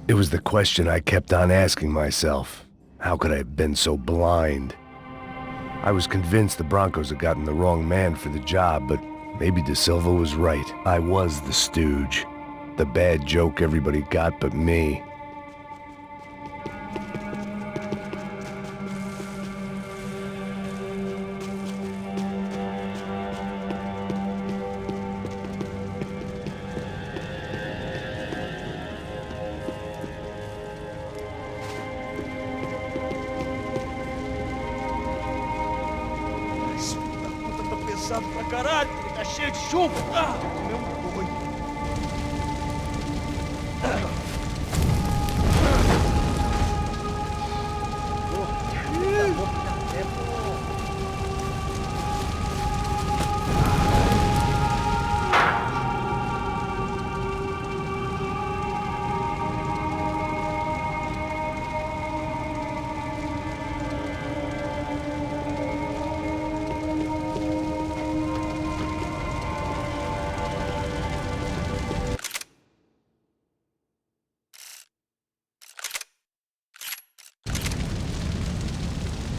It was the question I kept on asking myself. How could I have been so blind? I was convinced the Broncos had gotten the wrong man for the job, but maybe De Silva was right. I was the stooge. The bad joke everybody got but me. Pesado pra caralho, tá cheio de chumbo. Meu boi.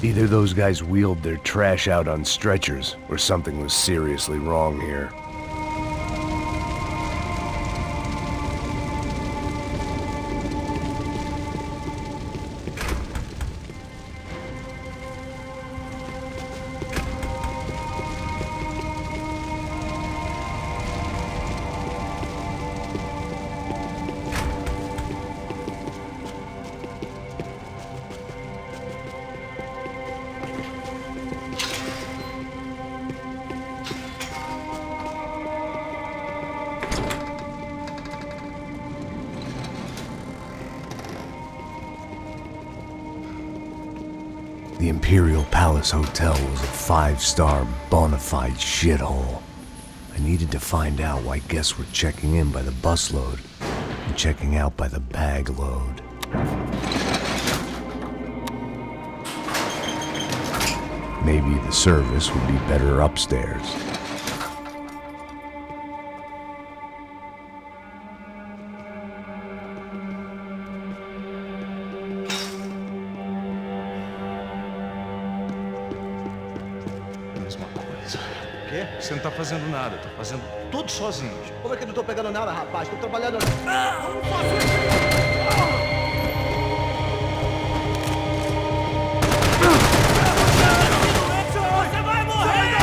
Either those guys wheeled their trash out on stretchers, or something was seriously wrong here. The Imperial Palace Hotel was a five-star, bona fide shithole. I needed to find out why guests were checking in by the busload and checking out by the bag load. Maybe the service would be better upstairs. O quê? Você não tá fazendo nada, tá fazendo tudo sozinho. Como é que eu não tô pegando nada, rapaz? Tô trabalhando... Vamos fazer Você vai morrer!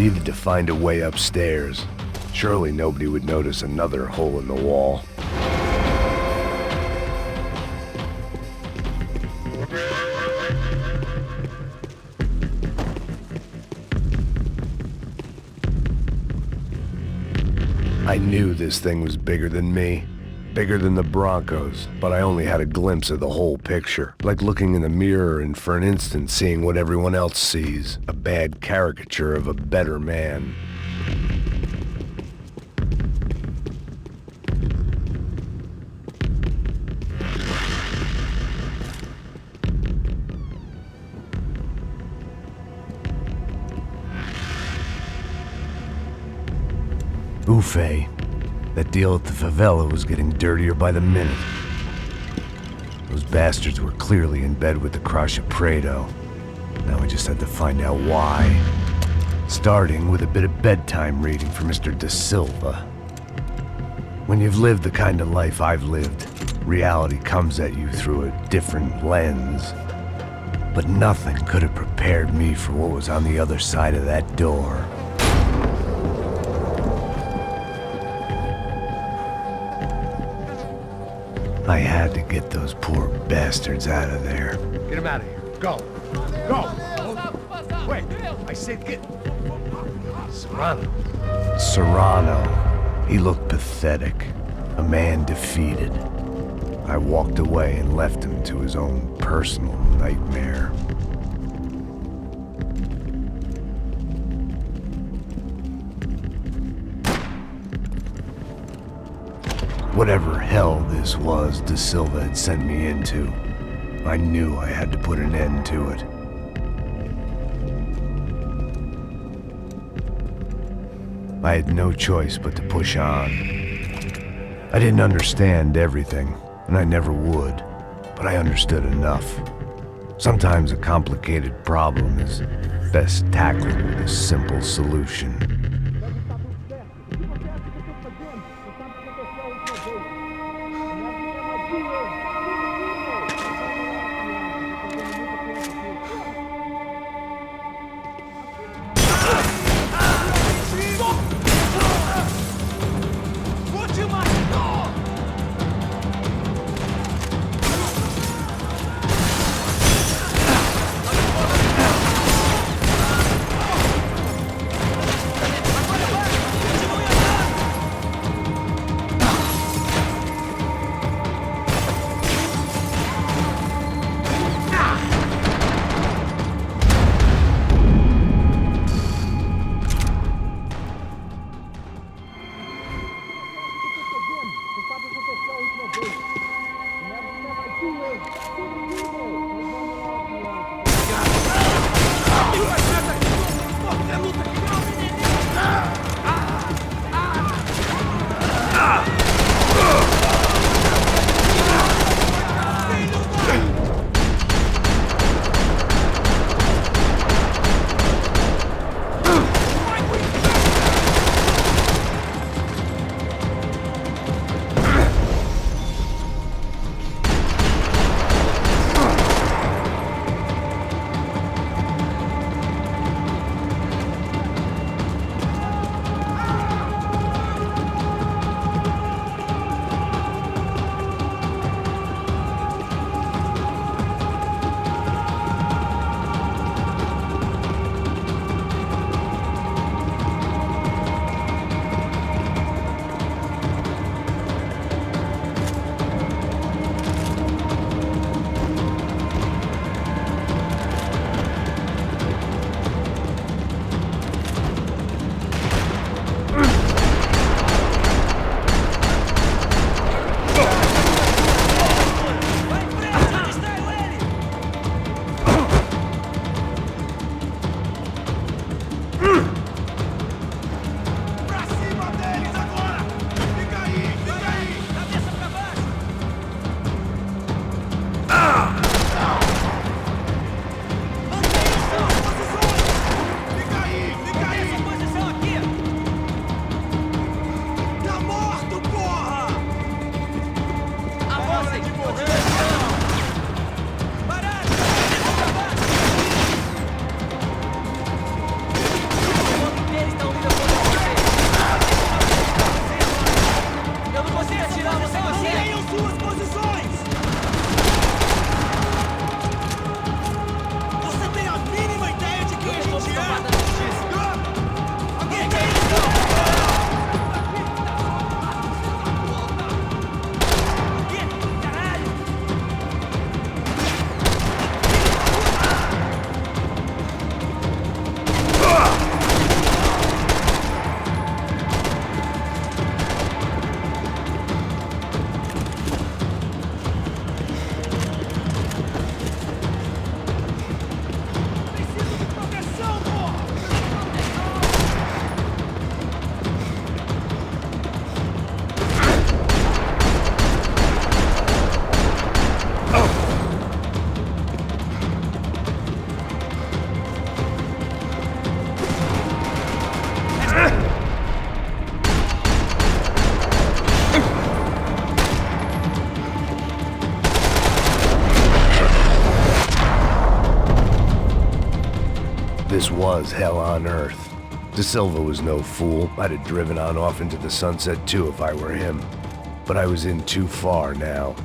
needed to find a way upstairs. Surely nobody would notice another hole in the wall. I knew this thing was bigger than me, bigger than the Broncos, but I only had a glimpse of the whole picture, like looking in the mirror and for an instant seeing what everyone else sees, a bad caricature of a better man. Ufe. That deal at the favela was getting dirtier by the minute. Those bastards were clearly in bed with the Crusher Prado. Now we just had to find out why. Starting with a bit of bedtime reading for Mr. Da Silva. When you've lived the kind of life I've lived, reality comes at you through a different lens. But nothing could have prepared me for what was on the other side of that door. I had to get those poor bastards out of there. Get him out of here. Go. Go. Wait. I said get... Serrano. Serrano. He looked pathetic. A man defeated. I walked away and left him to his own personal nightmare. Whatever hell this was Da Silva had sent me into, I knew I had to put an end to it. I had no choice but to push on. I didn't understand everything, and I never would, but I understood enough. Sometimes a complicated problem is best tackled with a simple solution. This was hell on earth. De Silva was no fool. I'd have driven on off into the sunset too if I were him. But I was in too far now.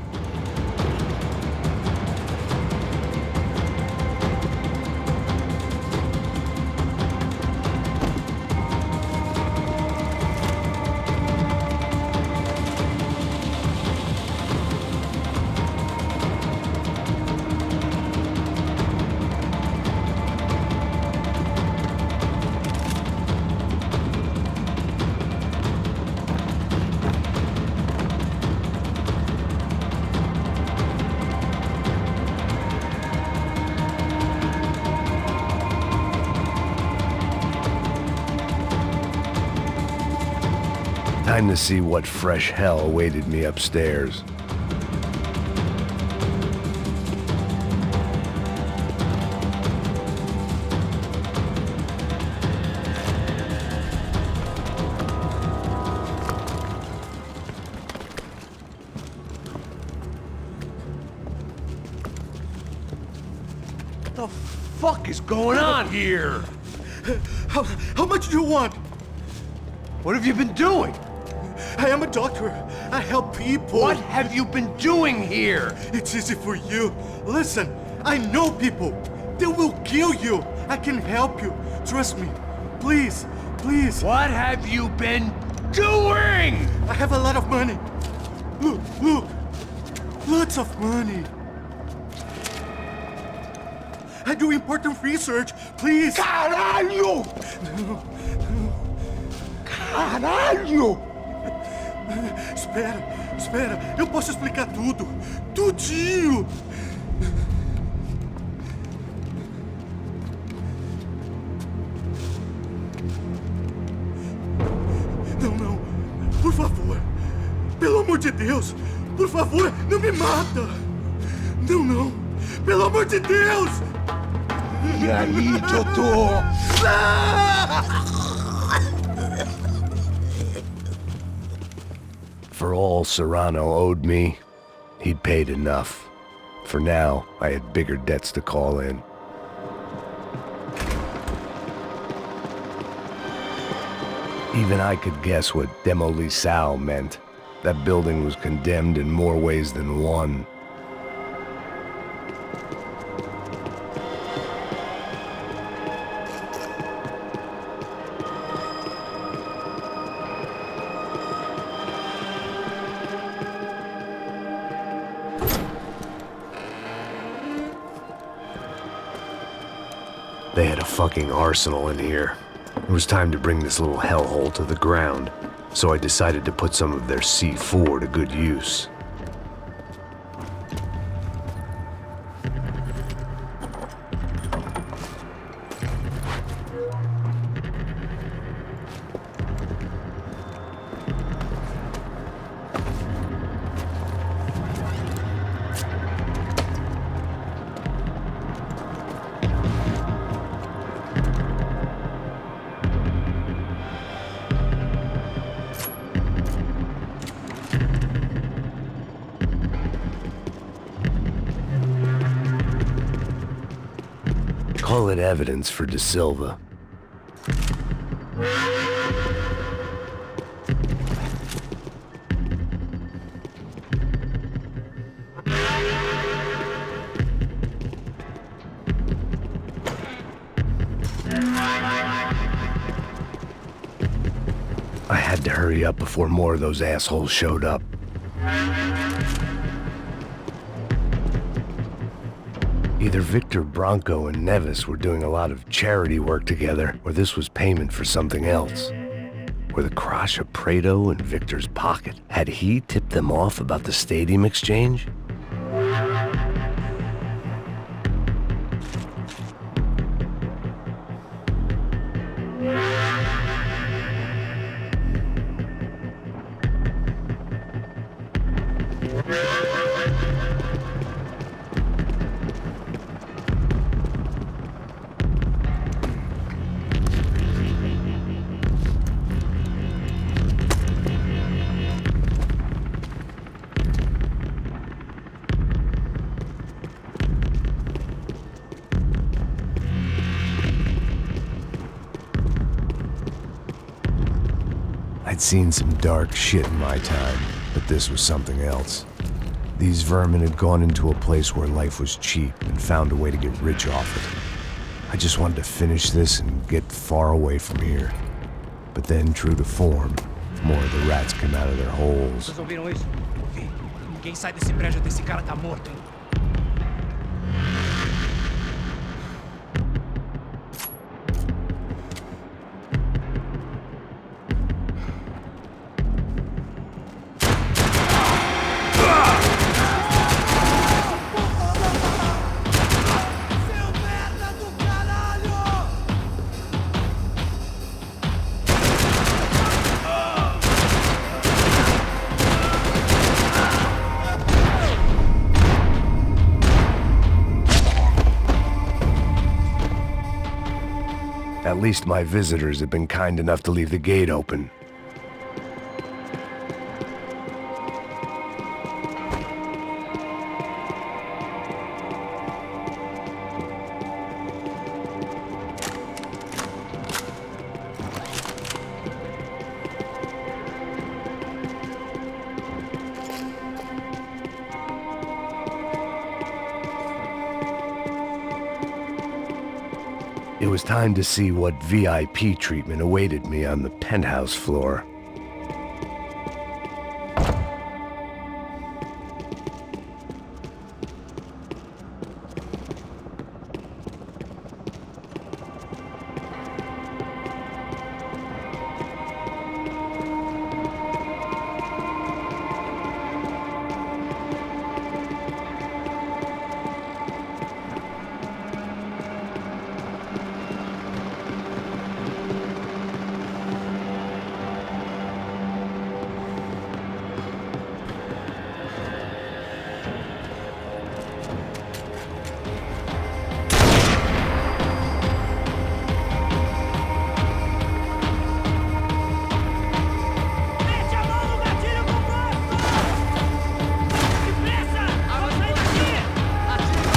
Time to see what fresh hell awaited me upstairs. What the fuck is going on here? How much do you want? What have you been doing? I am a doctor. I help people. What have you been doing here? It's easy for you. Listen, I know people. They will kill you. I can help you. Trust me. Please, please. What have you been doing? I have a lot of money. Look, look. Lots of money. I do important research. Please. Caralho! Caralho! Espera. Eu posso explicar tudo. Tudinho. Não. Por favor. Pelo amor de Deus. Por favor, não me mata. Não. Pelo amor de Deus. E aí, doutor? For all Serrano owed me, he'd paid enough. For now, I had bigger debts to call in. Even I could guess what Demolisal meant. That building was condemned in more ways than one. They had a fucking arsenal in here. It was time to bring this little hellhole to the ground, so I decided to put some of their C4 to good use. Call it evidence for De Silva. I had to hurry up before more of those assholes showed up. Either Victor Branco and Nevis were doing a lot of charity work together, or this was payment for something else. Were the Crasha Prado in Victor's pocket? Had he tipped them off about the stadium exchange? I'd seen some dark shit in my time, but this was something else. These vermin had gone into a place where life was cheap and found a way to get rich off it. I just wanted to finish this and get far away from here. But then, true to form, more of the rats came out of their holes. Vocês ouviram isso? Ouvi. Ninguém sai desse prédio até esse cara tá morto, hein? At least my visitors have been kind enough to leave the gate open. It was time to see what VIP treatment awaited me on the penthouse floor. Mete a mão no gatilho com força! Depressa! Vamos sair daqui! Bate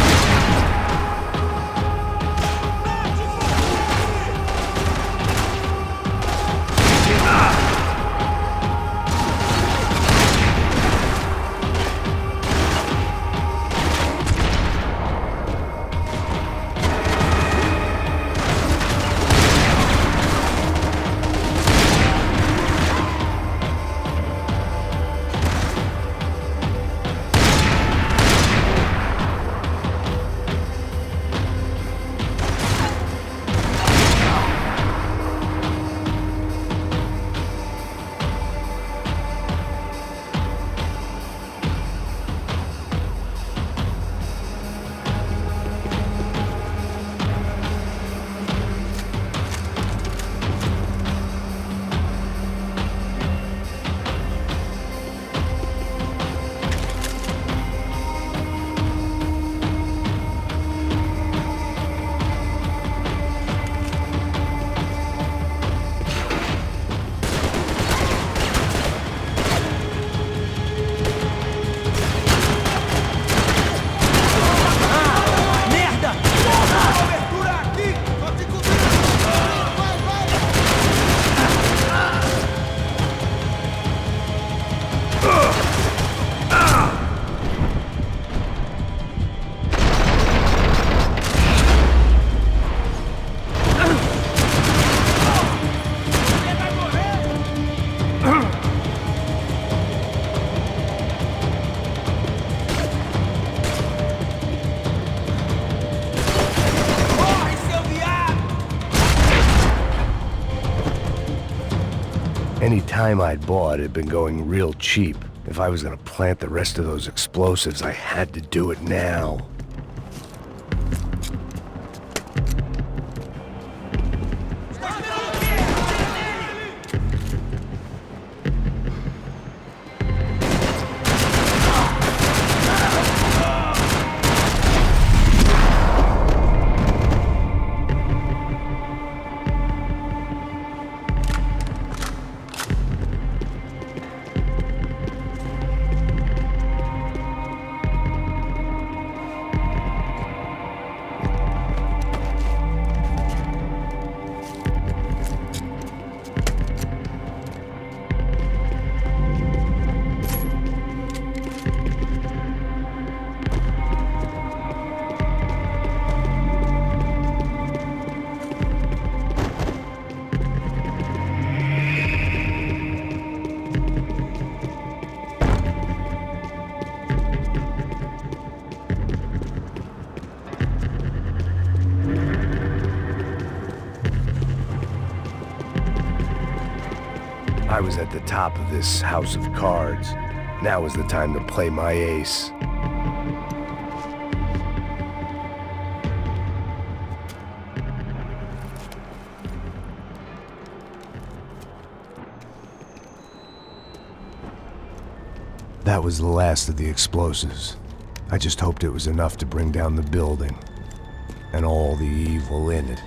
Any time I'd bought had been going real cheap. If I was gonna plant the rest of those explosives, I had to do it now. I was at the top of this house of cards. Now was the time to play my ace. That was the last of the explosives. I just hoped it was enough to bring down the building. And all the evil in it.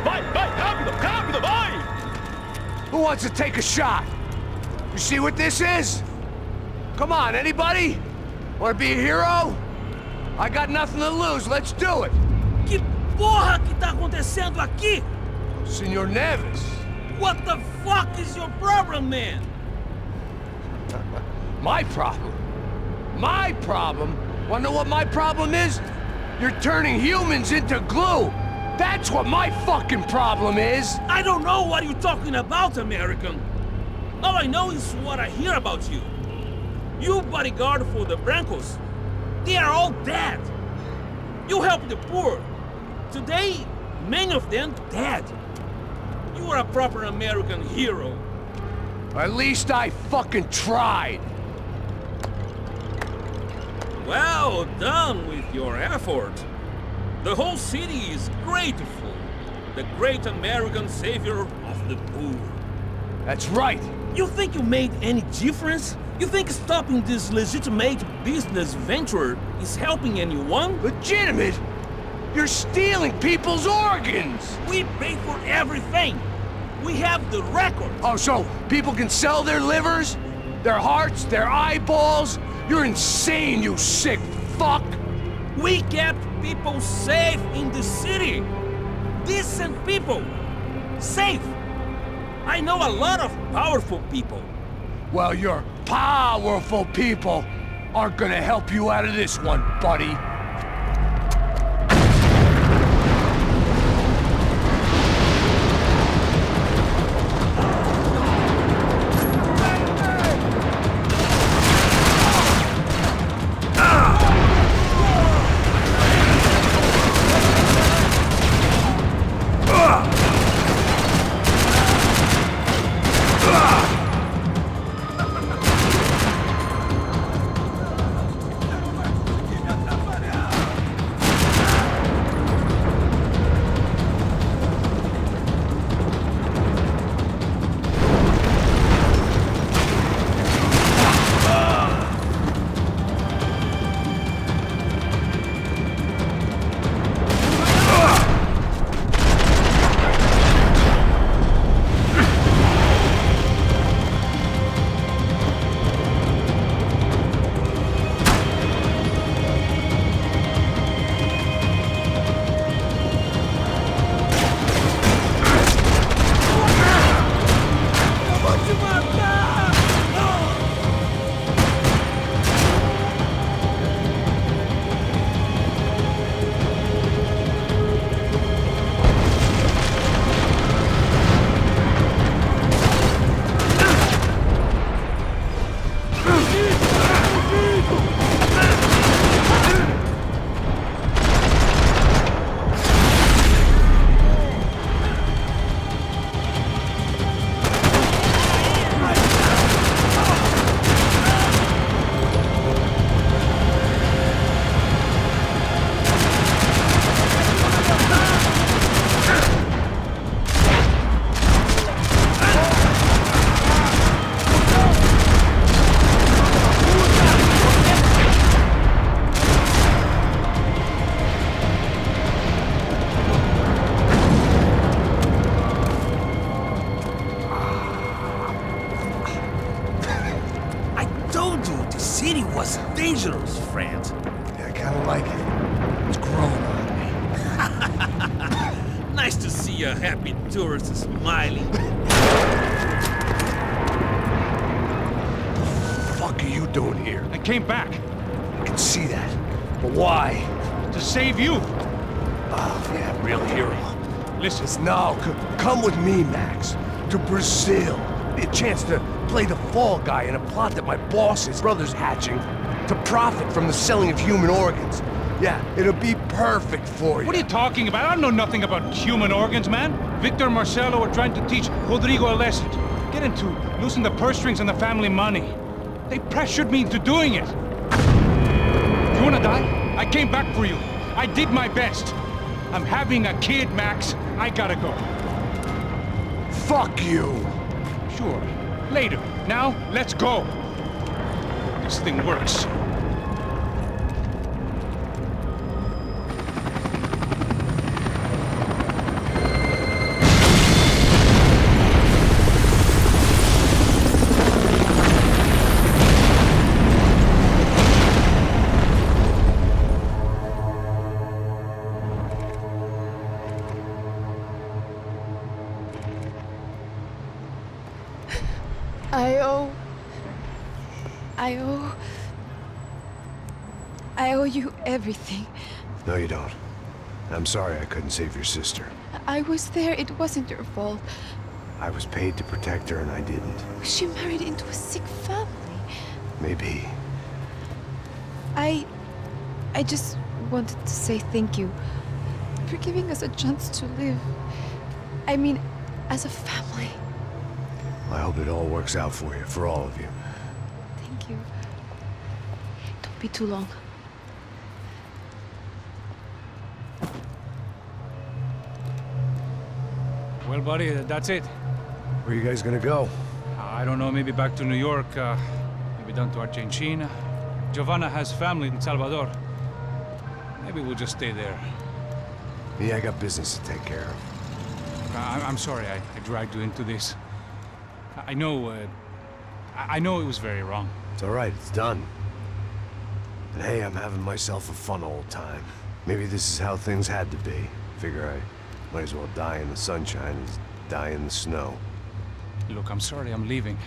Vai, vai, rápido, rápido, vai! Who wants to take a shot? You see what this is? Come on, anybody? Want to be a hero? I got nothing to lose, let's do it! Que porra que tá acontecendo aqui? Senor Neves. What the fuck is your problem, man? My problem? My problem? Wanna know what my problem is? You're turning humans into glue! That's what my fucking problem is! I don't know what you're talking about, American. All I know is what I hear about you. You bodyguard for the Brancos. They are all dead. You help the poor. Today, many of them dead. You are a proper American hero. At least I fucking tried! Well done with your effort. The whole city is grateful. The great American savior of the poor. That's right! You think you made any difference? You think stopping this legitimate business venture is helping anyone? Legitimate? You're stealing people's organs! We pay for everything. We have the record. Oh, so people can sell their livers? Their hearts? Their eyeballs? You're insane, you sick fuck! We kept people safe in the city. Decent people. Safe. I know a lot of powerful people. Well, your powerful people aren't gonna help you out of this one, buddy. city was dangerous, friend. Yeah, I kinda like it. It's growing on me. Nice to see a happy tourist smiling. What the fuck are you doing here? I came back I can see that. But why? to save you. Oh, yeah, real hero. Listen, No, come with me, Max. To Brazil. Be a chance to play the fall guy in a plot that my boss's brother's hatching to profit from the selling of human organs. Yeah, it'll be perfect for you. What are you talking about? I know nothing about human organs, man. Victor and Marcelo were trying to teach Rodrigo a lesson. Get into losing the purse strings and the family money. They pressured me into doing it. You wanna die? I came back for you. I did my best. I'm having a kid, Max. I gotta go. Fuck you! Sure. Later. Now, let's go. This thing works. I owe you everything. No, you don't. I'm sorry I couldn't save your sister. I was there. It wasn't your fault. I was paid to protect her and I didn't. She married into a sick family. Maybe. I just wanted to say thank you for giving us a chance to live. I mean, as a family. I hope it all works out for you, for all of you. Thank you. Don't be too long. Well, buddy, that's it. Where are you guys gonna go? I don't know, maybe back to New York, maybe down to Argentina. Giovanna has family in Salvador. Maybe we'll just stay there. Yeah, I got business to take care of. I'm sorry I dragged you into this. I know it was very wrong. It's all right, it's done. And hey, I'm having myself a fun old time. Maybe this is how things had to be. Figure I might as well die in the sunshine as die in the snow. Look, I'm sorry I'm leaving.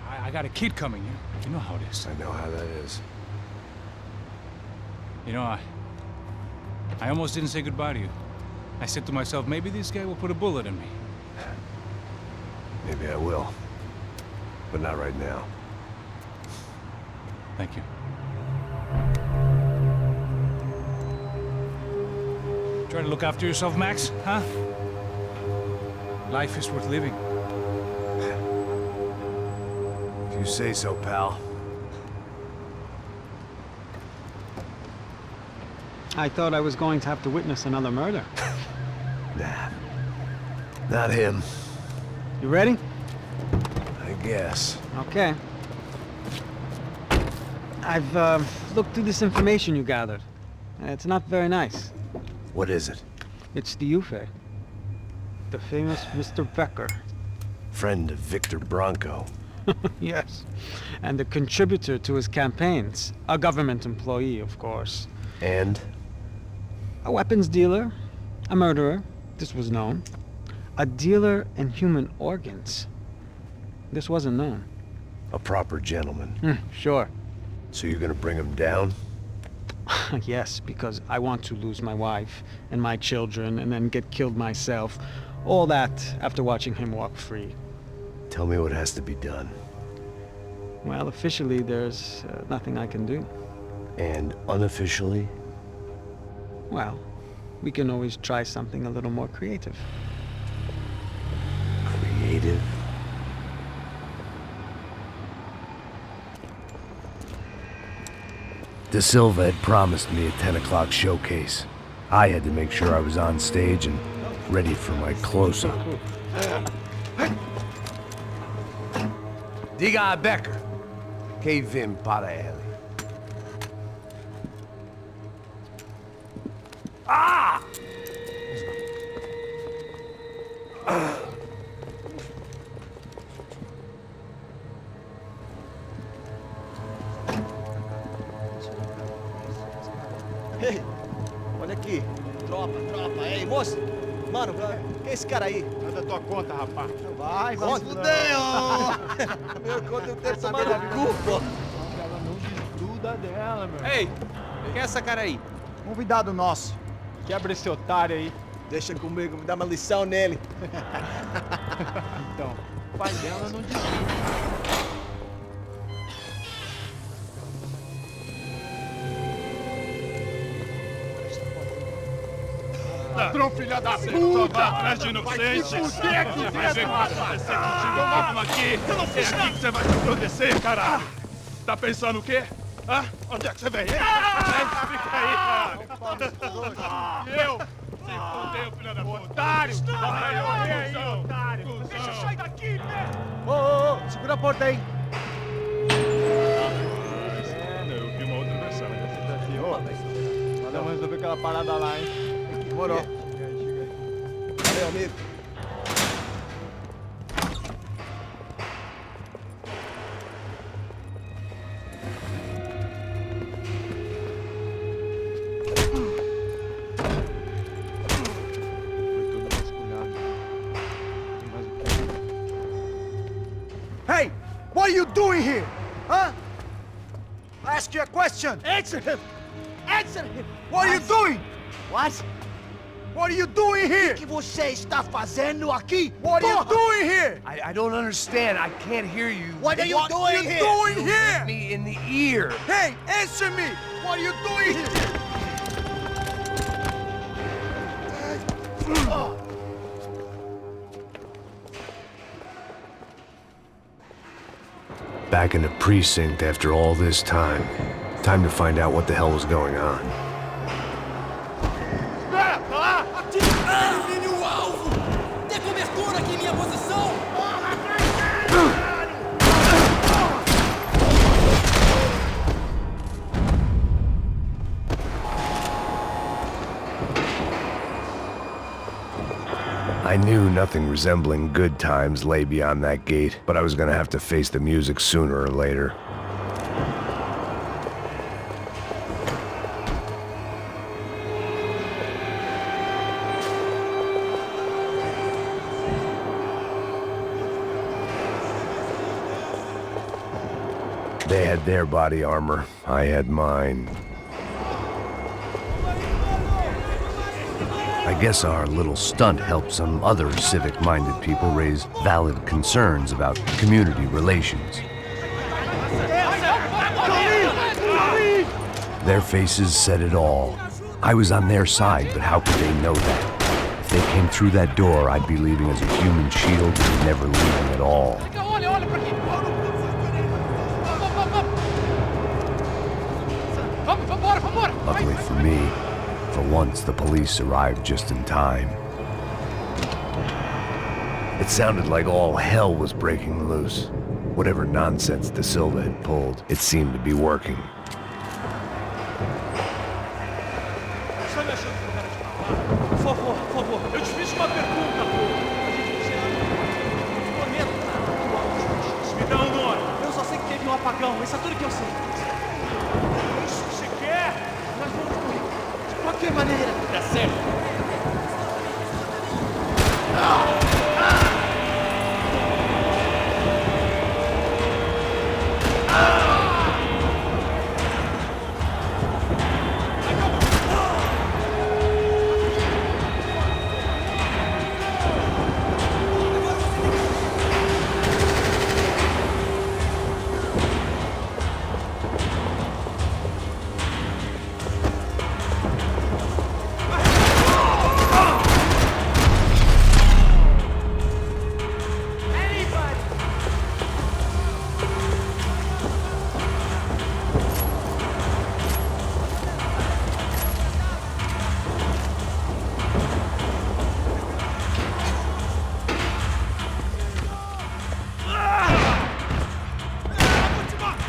I got a kid coming, you know how it is. I know how that is. You know, I almost didn't say goodbye to you. I said to myself, maybe this guy will put a bullet in me. Maybe I will. But not right now. Thank you. Try to look after yourself, Max, huh? Life is worth living. If you say so, pal. I thought I was going to have to witness another murder. Nah. Not him. You ready? I guess. Okay. I've looked through this information you gathered. It's not very nice. What is it? It's the Ufe. The famous Mr. Becker. Friend of Victor Bronco. Yes. And a contributor to his campaigns. A government employee, of course. And? A weapons dealer. A murderer. This was known. A dealer in human organs. This wasn't known. A proper gentleman. Sure. So you're gonna bring him down? Yes, because I want to lose my wife and my children and then get killed myself. All that after watching him walk free. Tell me what has to be done. Well, officially, there's nothing I can do. And unofficially? Well, we can always try something a little more creative. Creative? De Silva had promised me a 10 o'clock showcase. I had to make sure I was on stage and ready for my close-up. Diga a Becker. Que vim para ele. Ah! Ei, olha aqui. Tropa. Ei, moço. Mano, quem é esse cara aí? Manda tua conta, rapaz. Vai se fuder, Meu conta eu tenho tomado no cu, pô. Ela não desgruda dela, meu. Ei, quem é essa cara aí? Convidado nosso. Quebra esse otário aí. Deixa comigo, me dá uma lição nele. Então, o pai dela não desgruda. Ladrão, filha da puta! Vai atrás de inocentes! Vai ver o que vai acontecer contigo mesmo aqui! Eu não fiz nada! É aqui que você vai se acontecer, caralho! Tá pensando o quê? Hã? Onde é que você vem? Fica aí, cara! Eu? Se fodeu, filha da puta! Otário! Vai aí, otário! Deixa eu sair daqui, velho! Ô, segura a porta aí. Eu vi uma outra versão. Vamos resolver aquela parada lá, hein? Demorou. Valeu, amigo. Hey! What are you doing here? Huh? I ask you a question. Answer him! Answer him! What are you doing? What? What are you doing here? O que você está fazendo aqui? What are you doing here? I don't understand. I can't hear you. What are you doing here? You hit me in the ear. Hey, answer me! What are you doing here? Back in the precinct after all this time. Time to find out what the hell was going on. Espera, tá lá! Elimine o alvo! Dê cobertura aqui em minha posição! I knew nothing resembling good times lay beyond that gate, but I was gonna have to face the music sooner or later. They had their body armor, I had mine. I guess our little stunt helped some other civic-minded people raise valid concerns about community relations. Their faces said it all. I was on their side, but how could they know that? If they came through that door, I'd be leaving as a human shield and never leaving at all. Luckily for me, for once the police arrived just in time. It sounded like all hell was breaking loose. Whatever nonsense De Silva had pulled, it seemed to be working. Por favor, por favor. Eu te fiz uma pergunta, pô. Me dá um nome! Eu só sei que teve um apagão. Isso é tudo que eu sei. Isso que você quer? Nós vamos morrer. De qualquer maneira. Tá certo.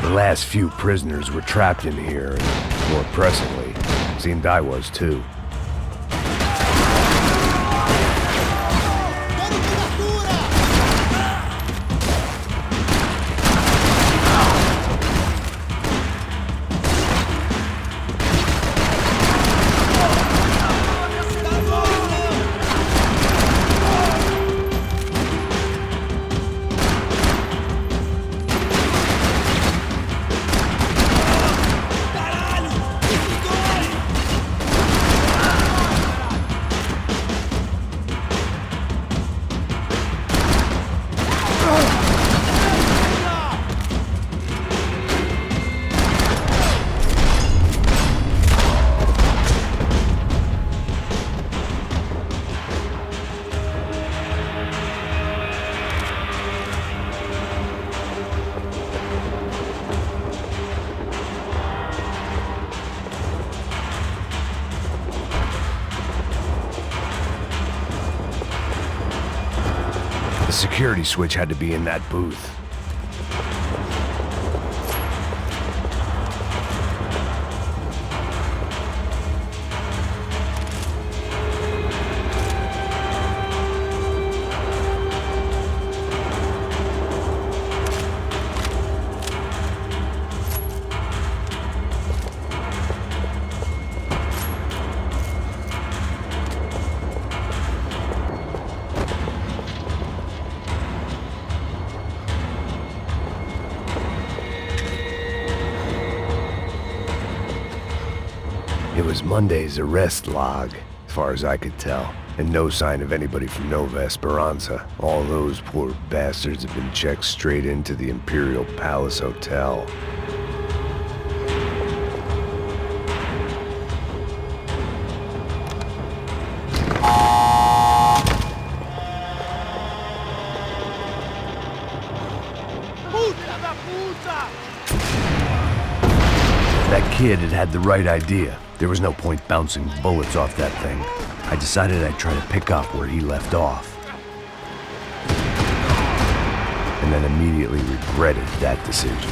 The last few prisoners were trapped in here, and more pressingly, seemed I was too. security switch had to be in that booth. It was Monday's arrest log, as far as I could tell, and no sign of anybody from Nova Esperanza. All those poor bastards have been checked straight into the Imperial Palace Hotel. That kid had the right idea. There was no point bouncing bullets off that thing. I decided I'd try to pick up where he left off. And then immediately regretted that decision.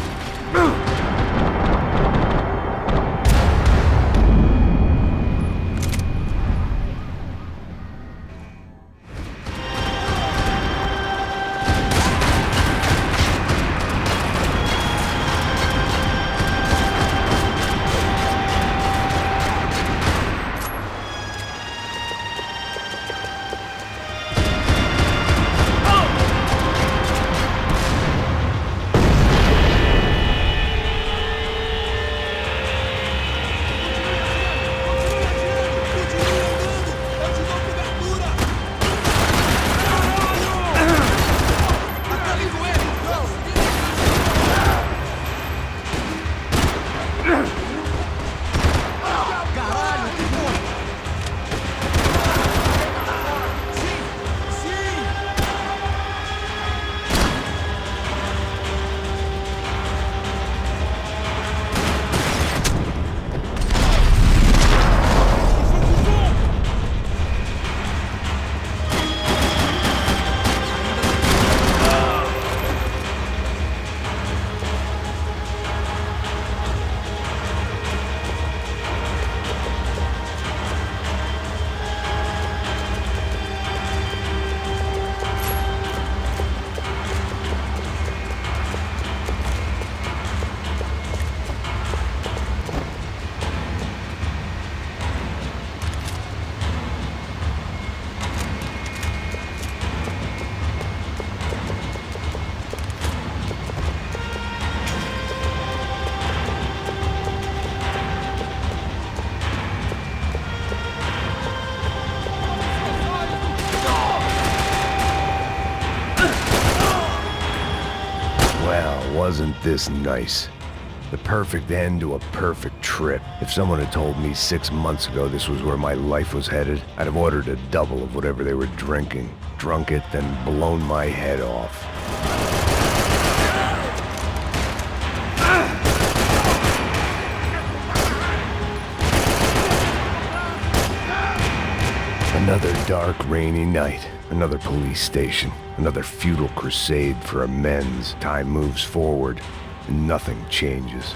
Wasn't this nice? The perfect end to a perfect trip. If someone had told me 6 months ago this was where my life was headed, I'd have ordered a double of whatever they were drinking, drunk it, then blown my head off. Another dark, rainy night. Another police station. Another futile crusade for amends. Time moves forward, and nothing changes.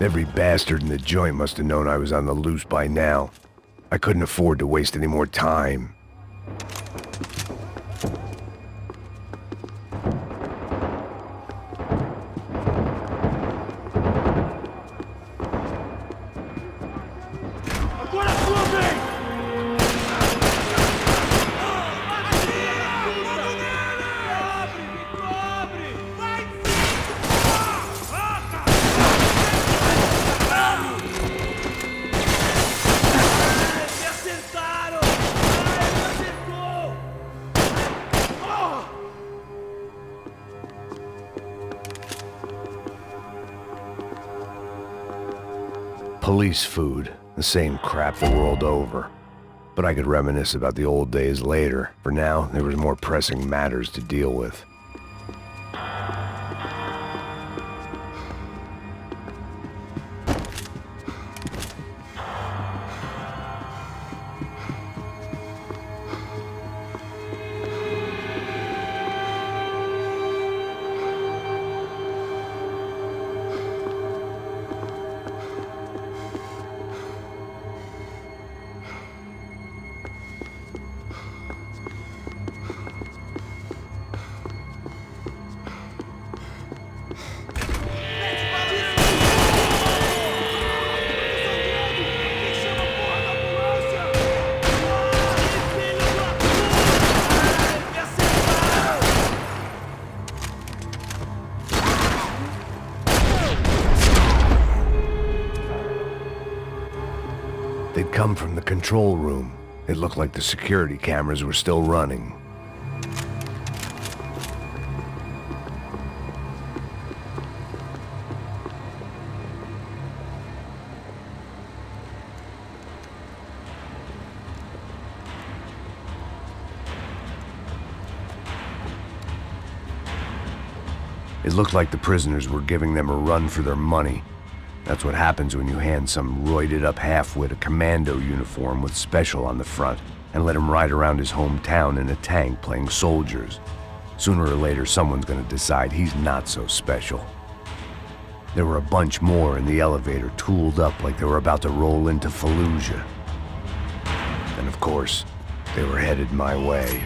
Every bastard in the joint must have known I was on the loose by now. I couldn't afford to waste any more time. Police food, the same crap the world over. But I could reminisce about the old days later. For now, there was more pressing matters to deal with. They'd come from the control room. It looked like the security cameras were still running. It looked like the prisoners were giving them a run for their money. That's what happens when you hand some roided-up halfwit a commando uniform with special on the front and let him ride around his hometown in a tank playing soldiers. Sooner or later, someone's gonna decide he's not so special. There were a bunch more in the elevator, tooled up like they were about to roll into Fallujah. And of course, they were headed my way.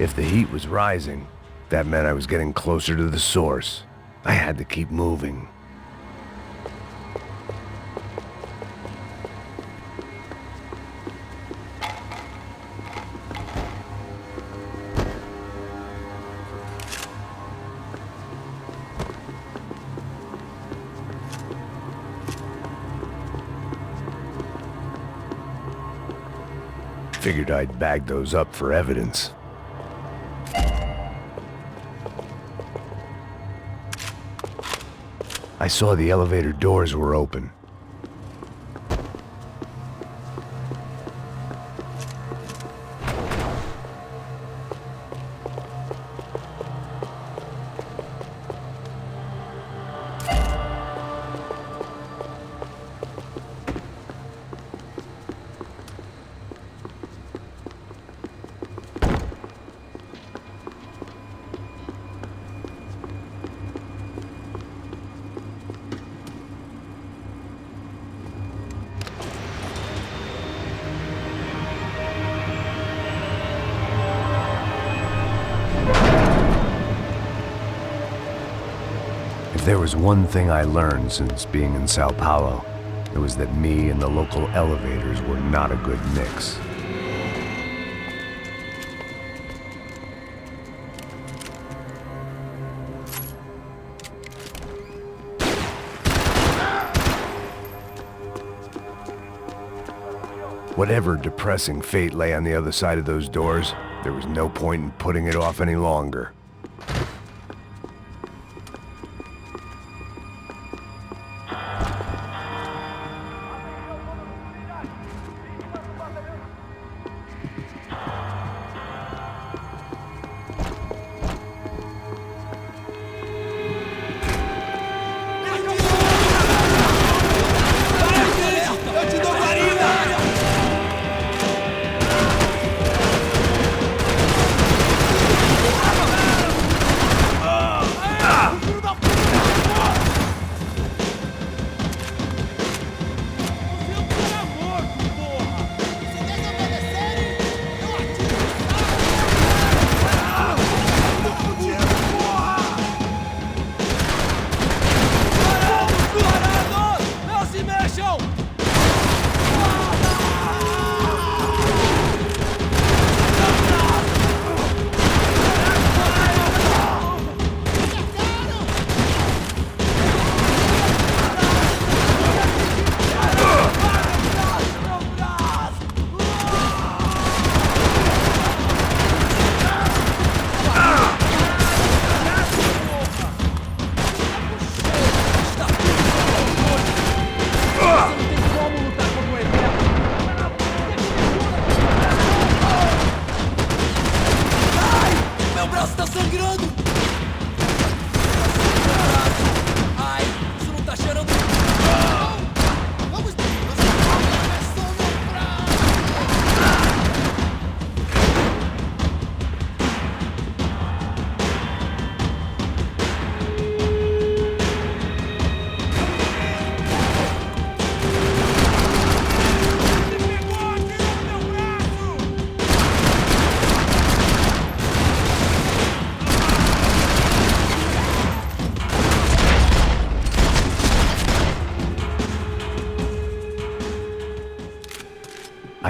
If the heat was rising, that meant I was getting closer to the source. I had to keep moving. Figured I'd bag those up for evidence. I saw the elevator doors were open. there was one thing I learned since being in Sao Paulo, it was that me and the local elevators were not a good mix. Whatever depressing fate lay on the other side of those doors, there was no point in putting it off any longer.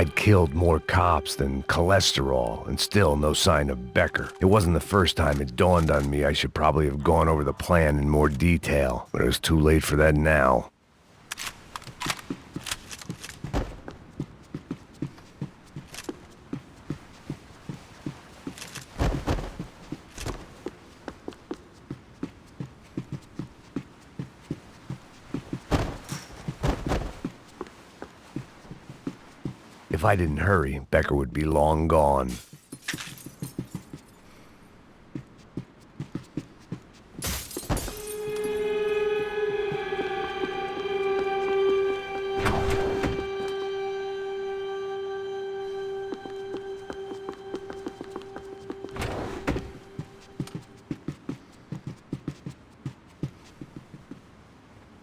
I'd killed more cops than cholesterol, and still no sign of Becker. It wasn't the first time it dawned on me I should probably have gone over the plan in more detail, but it was too late for that now. If I didn't hurry, Becker would be long gone.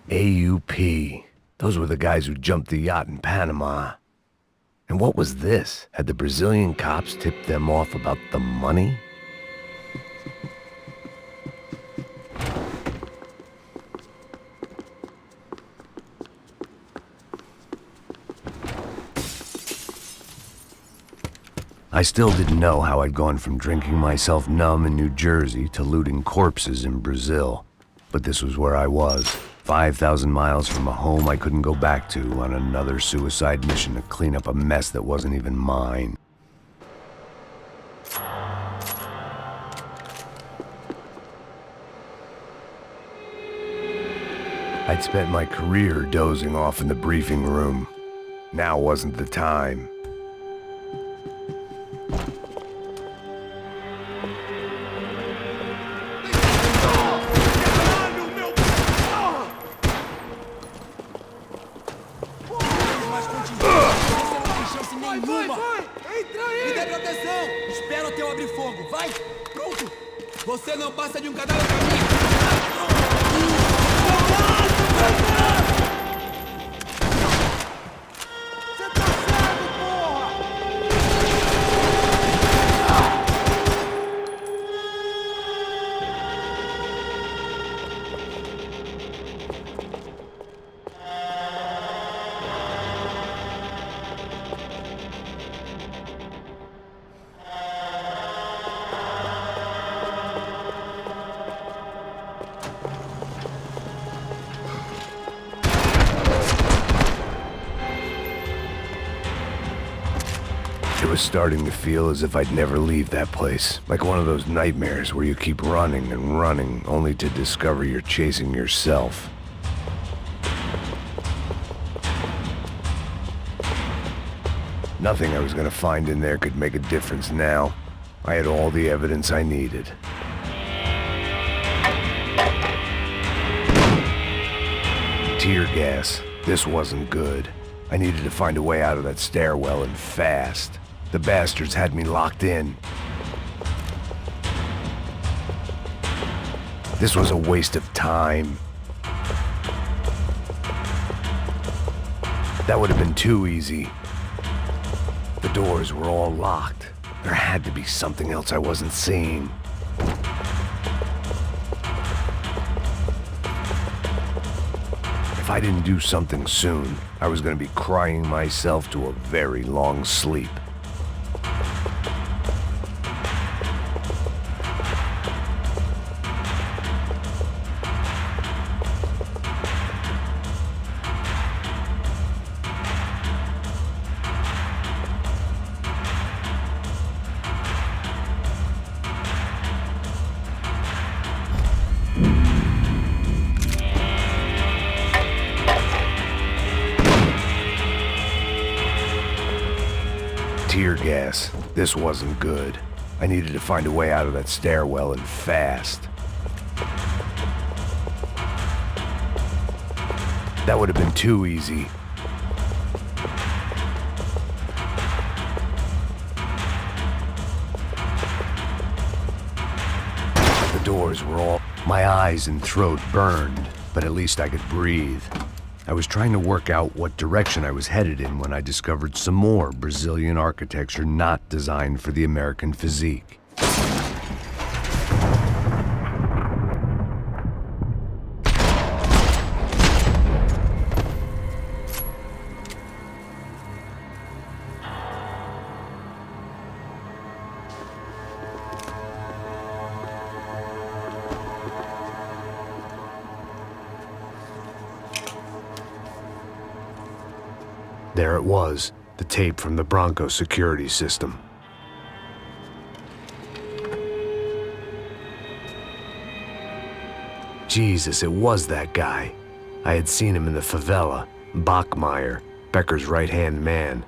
AUP. Those were the guys who jumped the yacht in Panama. And what was this? Had the Brazilian cops tipped them off about the money? I still didn't know how I'd gone from drinking myself numb in New Jersey to looting corpses in Brazil. But this was where I was. 5,000 miles from a home I couldn't go back to on another suicide mission to clean up a mess that wasn't even mine. I'd spent my career dozing off in the briefing room. Now wasn't the time. Você não passa de cadáver pra mim! Você tá cego, porra! It was starting to feel as if I'd never leave that place. Like one of those nightmares where you keep running and running, only to discover you're chasing yourself. Nothing I was gonna find in there could make a difference now. I had all the evidence I needed. Tear gas. This wasn't good. I needed to find a way out of that stairwell and fast. The bastards had me locked in. This was a waste of time. That would have been too easy. The doors were all locked. There had to be something else I wasn't seeing. If I didn't do something soon, I was going to be crying myself to a very long sleep. Tear gas. This wasn't good. I needed to find a way out of that stairwell and fast. That would have been too easy. The doors were all... My eyes and throat burned, but at least I could breathe. I was trying to work out what direction I was headed in when I discovered some more Brazilian architecture not designed for the American physique. There it was, the tape from the Bronco security system. Jesus, it was that guy. I had seen him in the favela, Bachmeyer, Becker's right-hand man.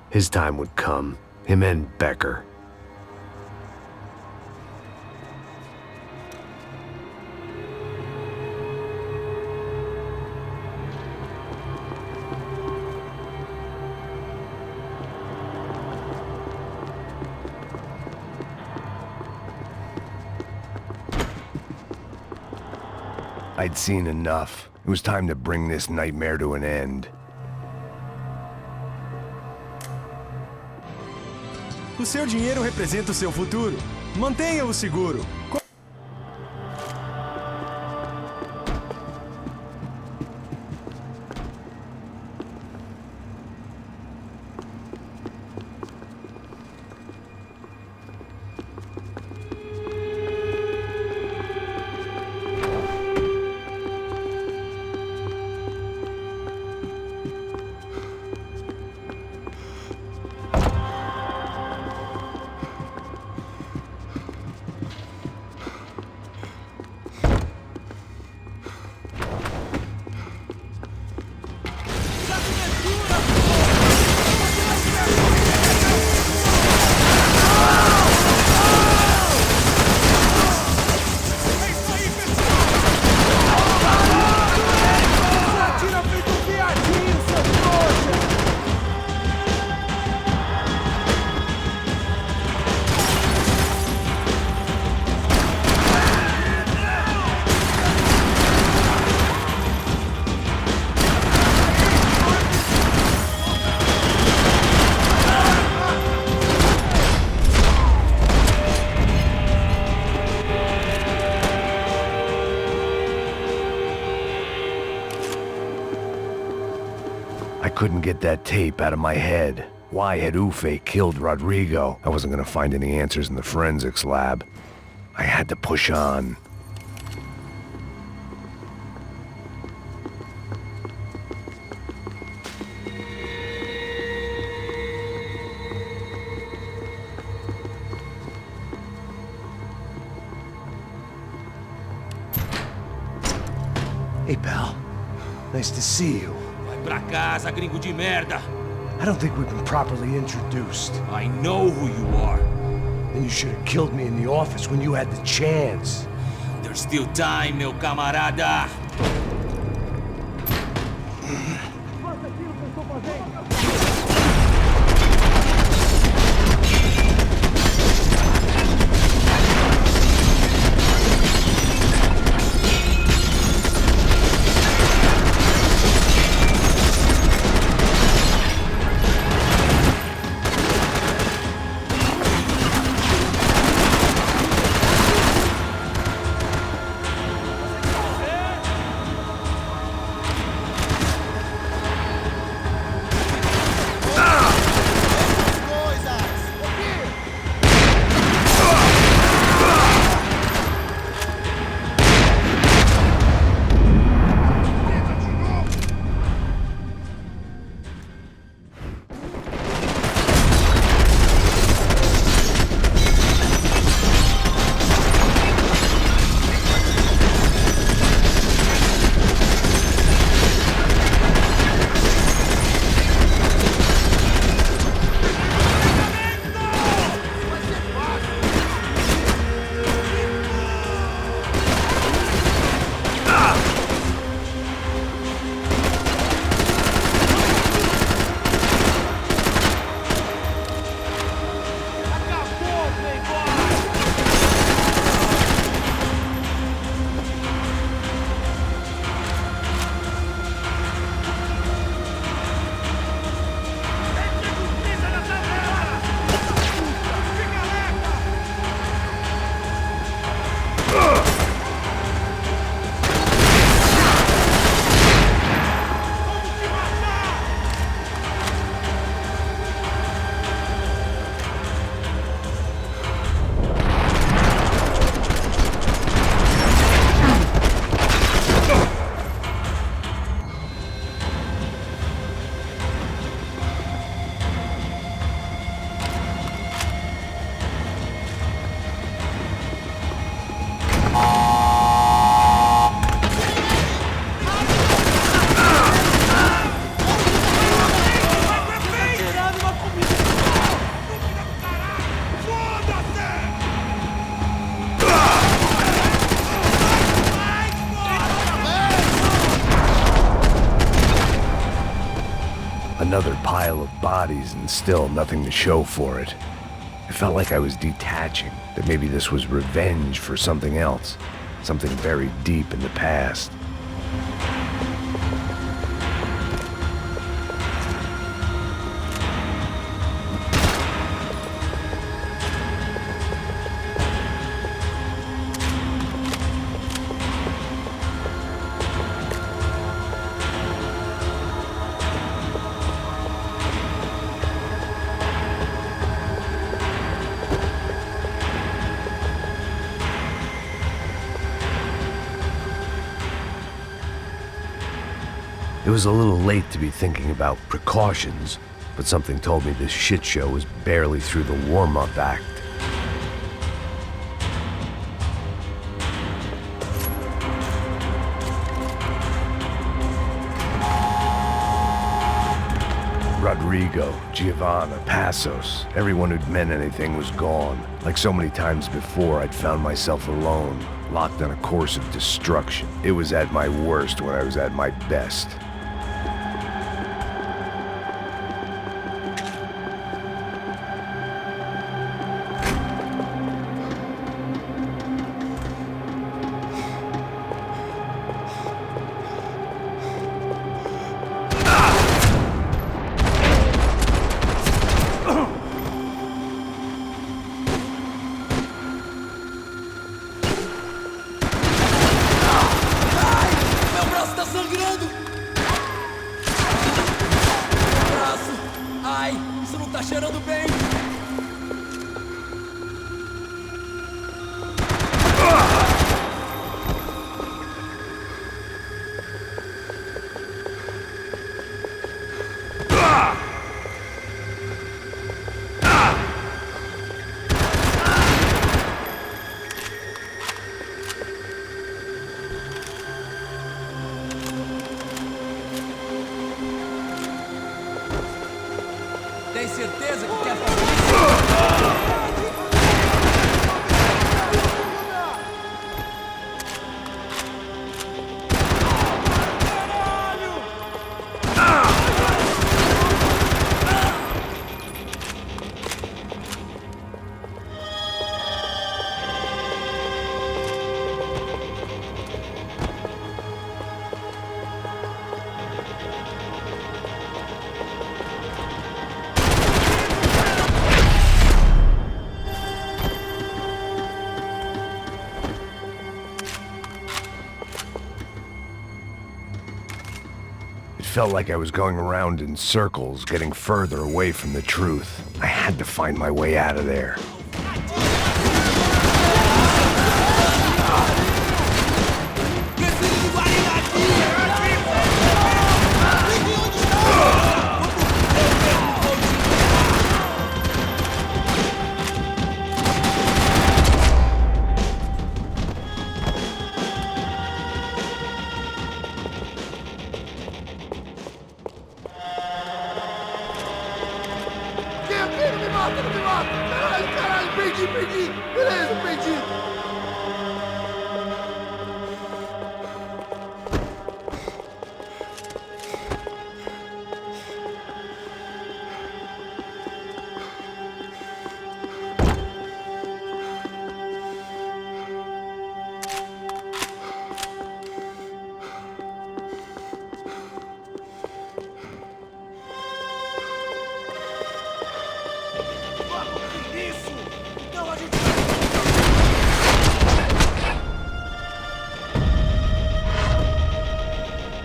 His time would come, him and Becker. I'd seen enough. It was time to bring this nightmare to an end. O seu dinheiro representa o seu futuro. Mantenha-o seguro. I couldn't get that tape out of my head. Why had Ufe killed Rodrigo? I wasn't gonna find any answers in the forensics lab. I had to push on. Hey, pal. Nice to see you. Vai pra casa, gringo de merda. I don't think we've been properly introduced. I know who you are. Then you should have killed me in the office when you had the chance. There's still time, meu camarada. Another pile of bodies and still nothing to show for it. It felt like I was detaching, that maybe this was revenge for something else, something buried deep in the past. It was a little late to be thinking about precautions, but something told me this shit show was barely through the warm-up act. Rodrigo, Giovanna, Passos, everyone who'd meant anything was gone. Like so many times before, I'd found myself alone, locked on a course of destruction. It was at my worst when I was at my best. certeza que quer fazer isso? It felt like I was going around in circles, getting further away from the truth. I had to find my way out of there.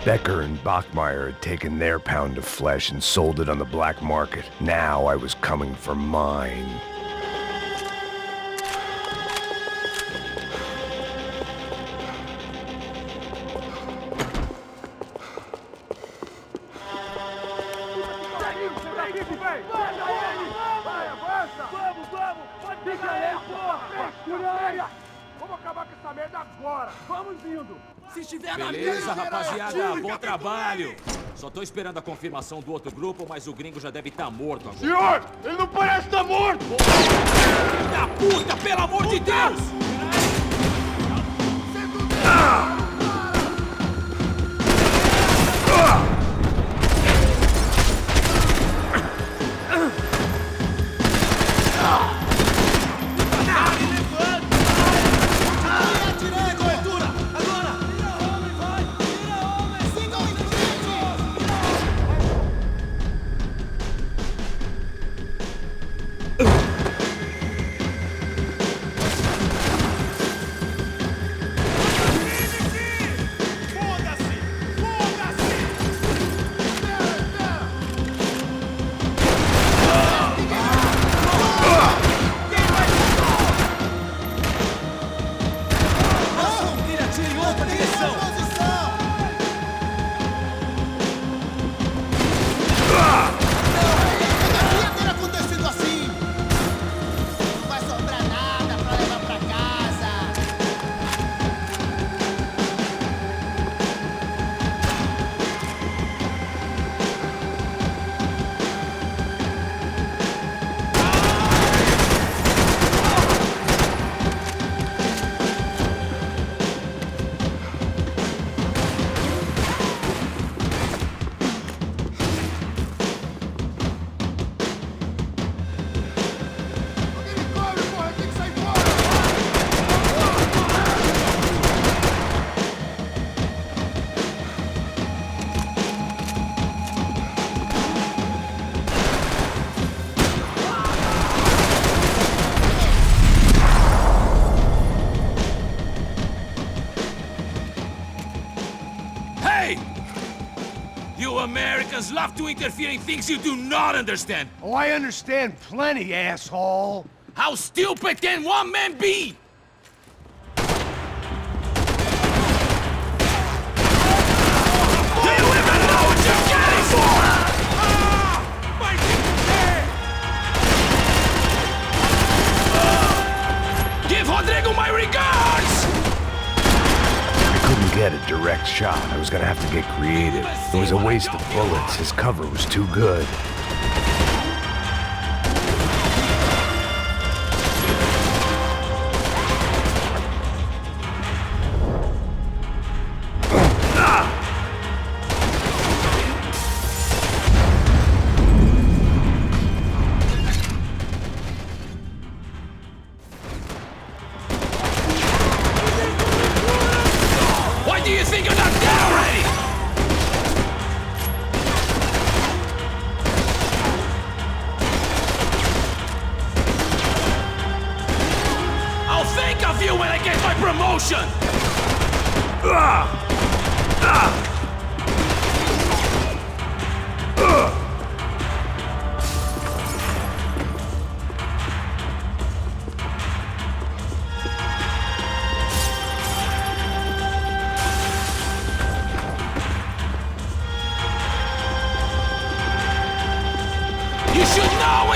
Becker and Bachmeyer had taken their pound of flesh and sold it on the black market. Now I was coming for mine. Beleza, rapaziada, bom trabalho. Só tô esperando a confirmação do outro grupo, mas o gringo já deve estar morto agora. Senhor, ele não parece estar morto! Filho da puta, pelo amor de Deus! You Americans love to interfere in things you do not understand. Oh, I understand plenty, asshole. How stupid can one man be? Do you even know what you're getting for? Give Rodrigo my regards! I couldn't get a direct shot. I was gonna have to get creative. It was a waste of bullets. His cover was too good.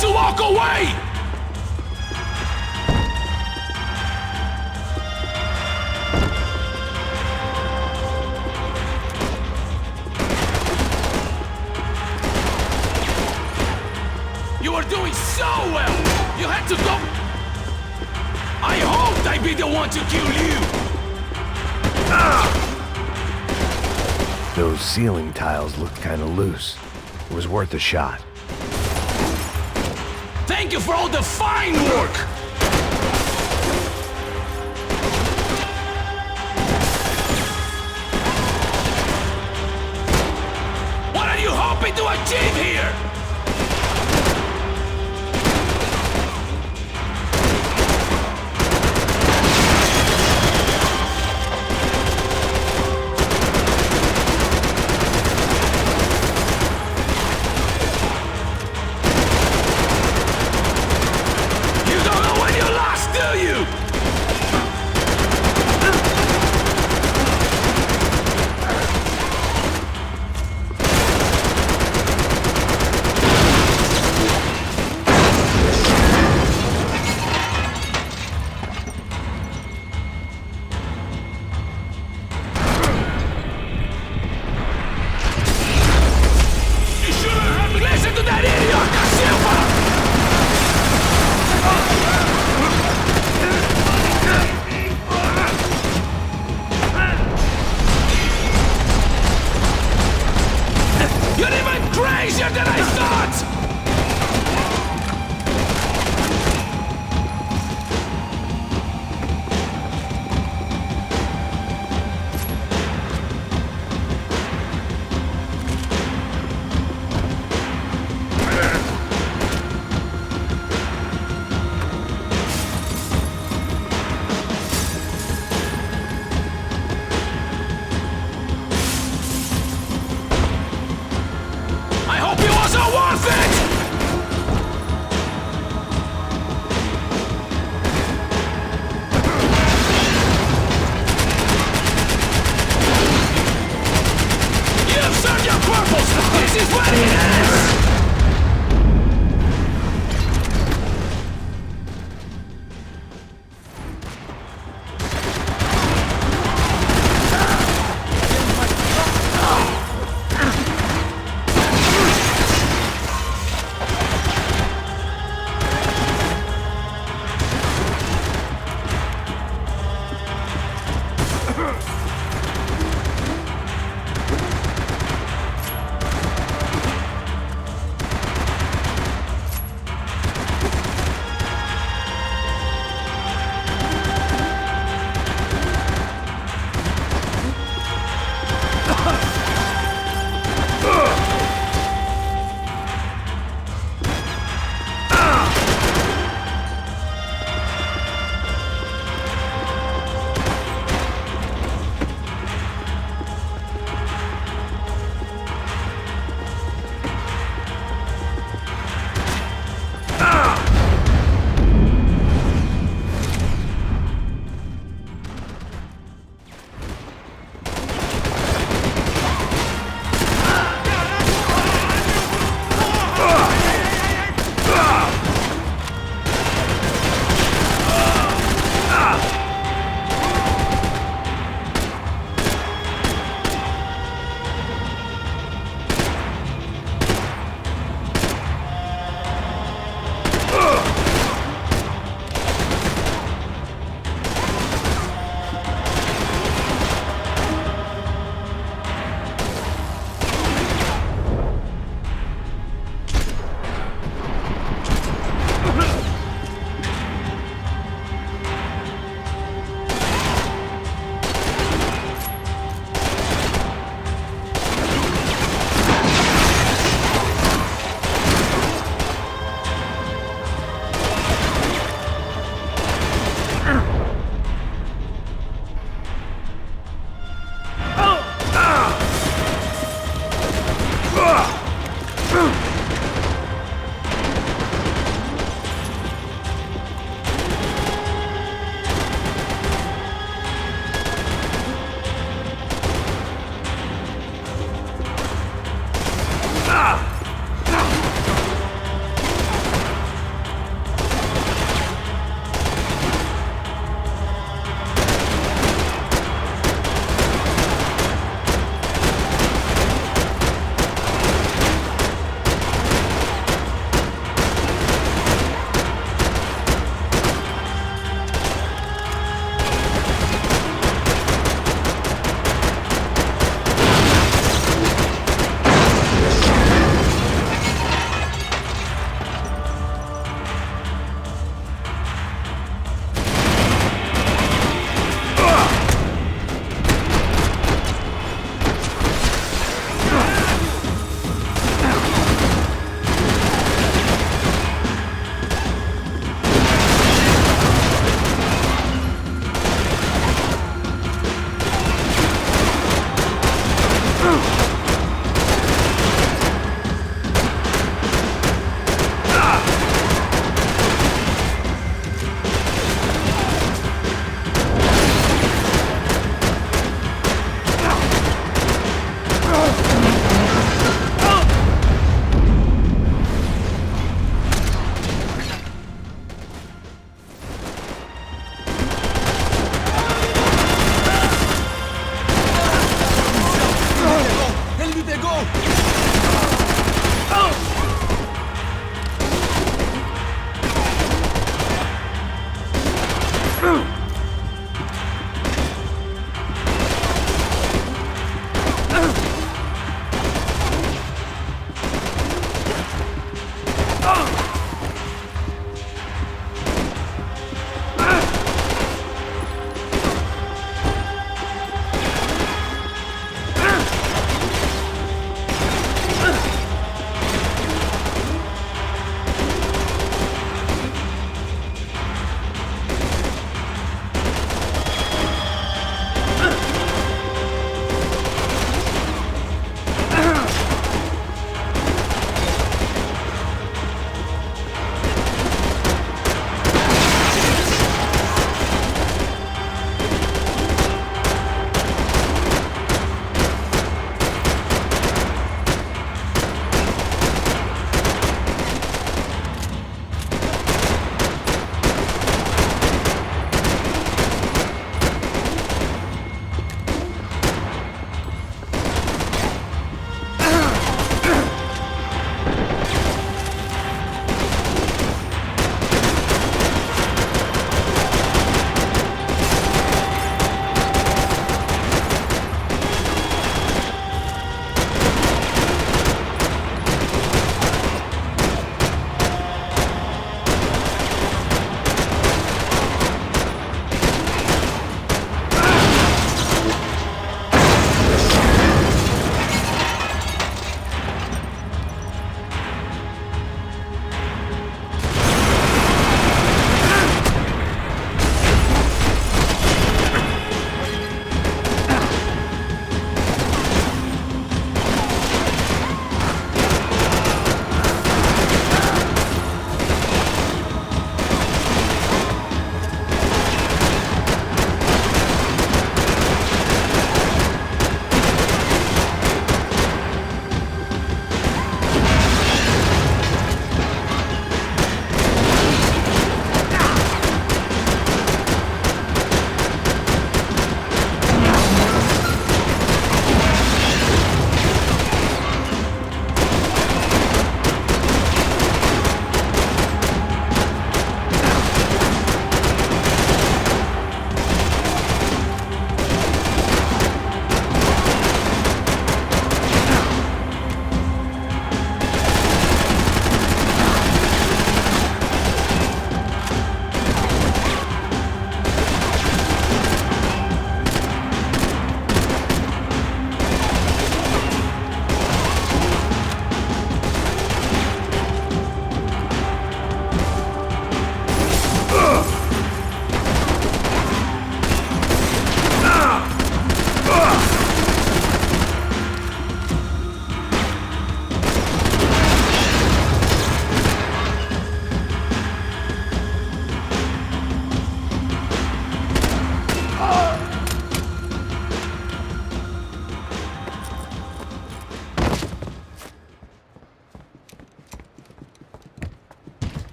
to walk away! You were doing so well! You had to go... I hoped I'd be the one to kill you! Those ceiling tiles looked kind of loose. It was worth a shot. Thank you for all the fine work! What are you hoping to achieve here?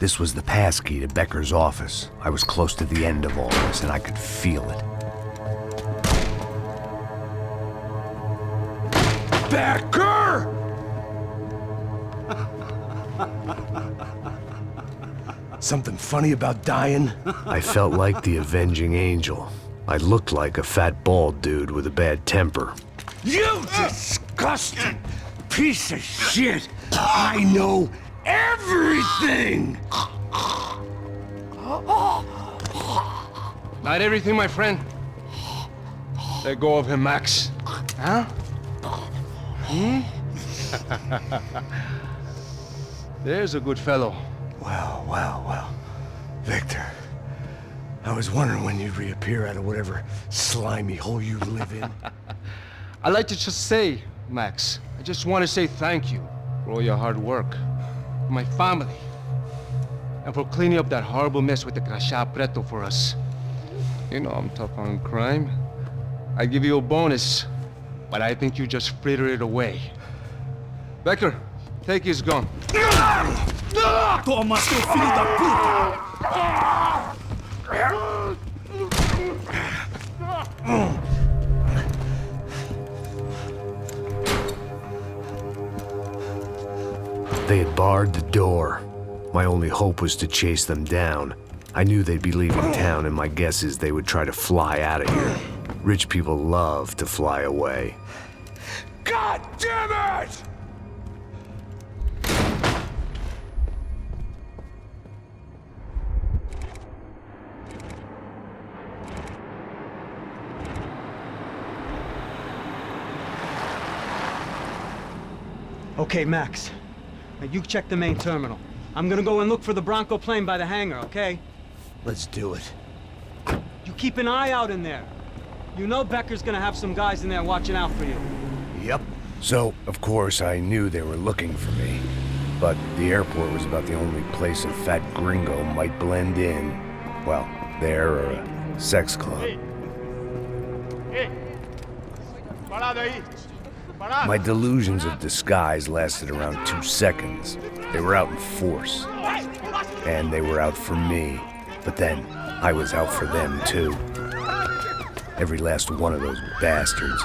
This was the passkey to Becker's office. I was close to the end of all this, and I could feel it. Becker! Something funny about dying? I felt like the avenging angel. I looked like a fat bald dude with a bad temper. You disgusting piece of shit! I know everything! Not everything, my friend. Let go of him, Max. Huh? There's a good fellow. Well. Victor, I was wondering when you'd reappear out of whatever slimy hole you live in. I'd like to just say, Max, I just want to say thank you for all your hard work, for my family, and for cleaning up that horrible mess with the Crachá Preto for us. You know I'm tough on crime. I give you a bonus, but I think you just frittered it away. Becker, take his gun. Toma, seu filho da puta! They had barred the door. My only hope was to chase them down. I knew they'd be leaving town, and my guess is they would try to fly out of here. Rich people love to fly away. God damn it! Okay, Max. Now you check the main terminal. I'm gonna go and look for the Bronco plane by the hangar, okay? Let's do it. You keep an eye out in there. You know Becker's gonna have some guys in there watching out for you. Yep. So, of course, I knew they were looking for me. But the airport was about the only place a fat gringo might blend in. Well, there or a sex club. Parado aí! My delusions of disguise lasted around 2 seconds. They were out in force. And they were out for me. But then, I was out for them, too. Every last one of those bastards.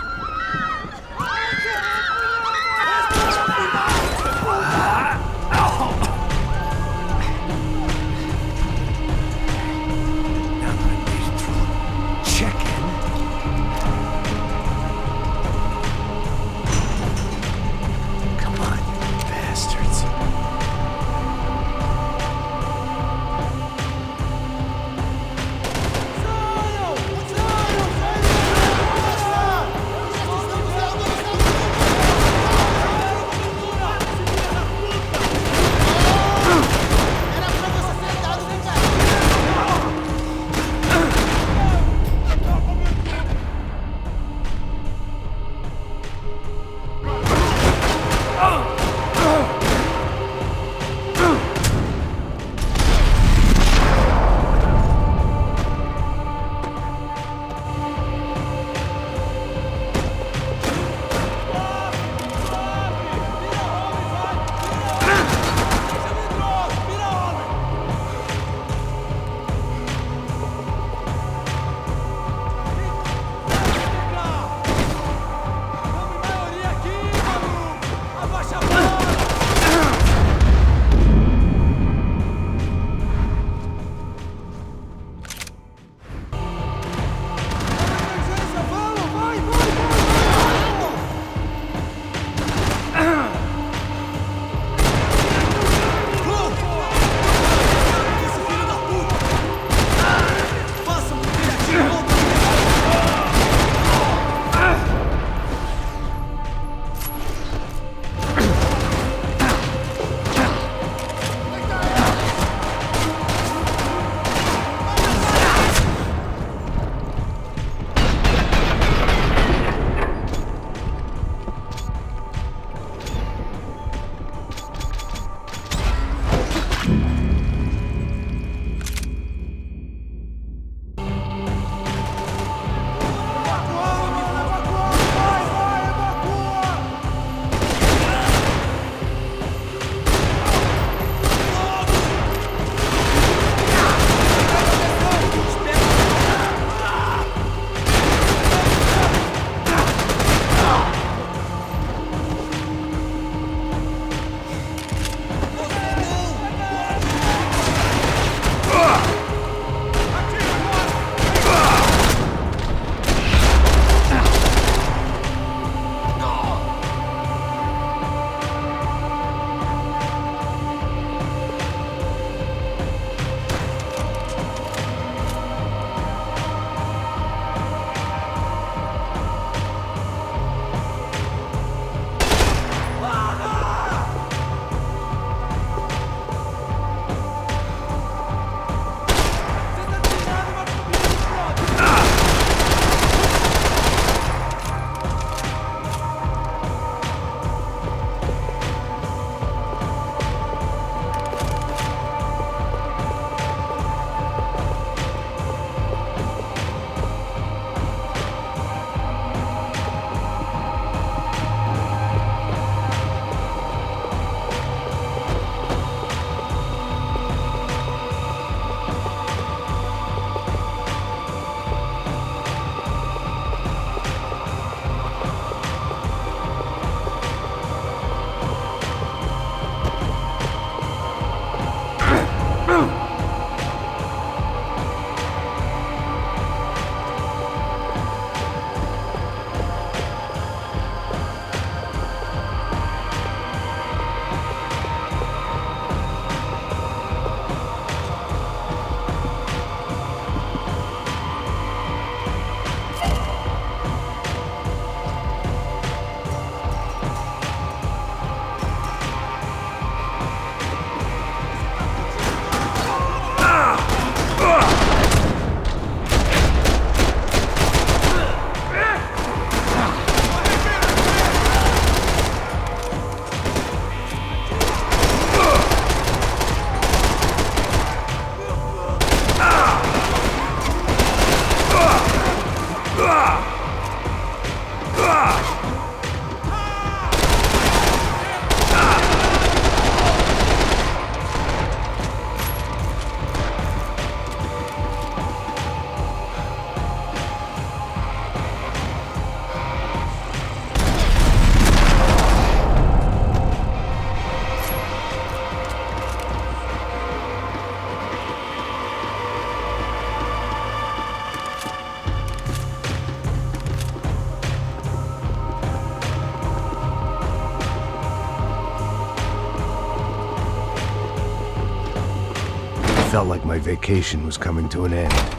felt like my vacation was coming to an end.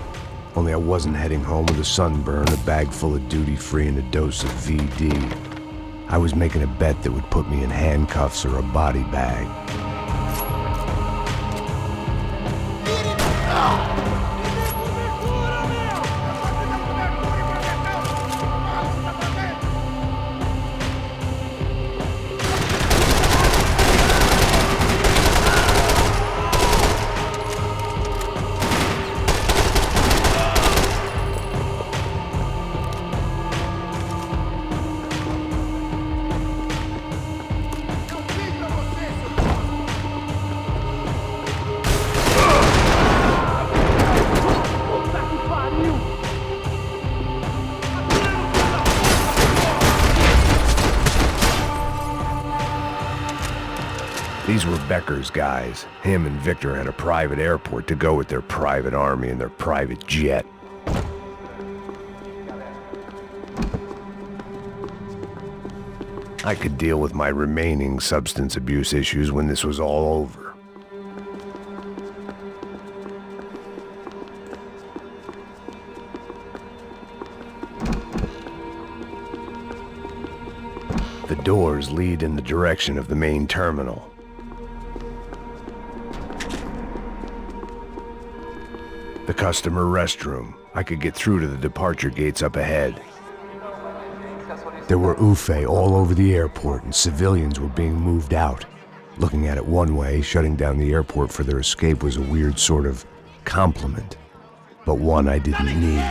Only I wasn't heading home with a sunburn, a bag full of duty-free, and a dose of VD. I was making a bet that would put me in handcuffs or a body bag. These were Becker's guys. Him and Victor had a private airport to go with their private army and their private jet. I could deal with my remaining substance abuse issues when this was all over. The doors lead in the direction of the main terminal. The customer restroom. I could get through to the departure gates up ahead. There were UFE all over the airport, and civilians were being moved out. Looking at it one way, shutting down the airport for their escape was a weird sort of compliment, but one I didn't need.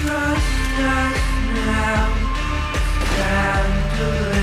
Trust us now, time to live.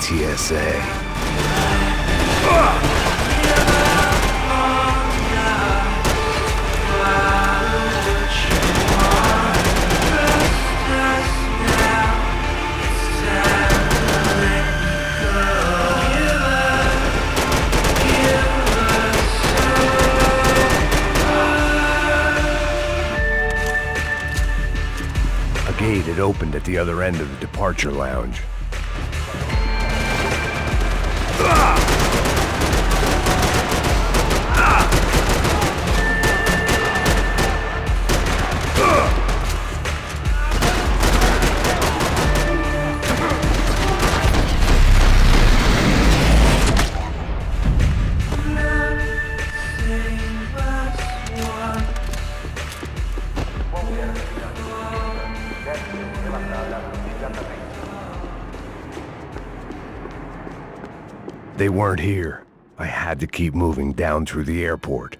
TSA. A gate had opened at the other end of the departure lounge. They weren't here. I had to keep moving down through the airport.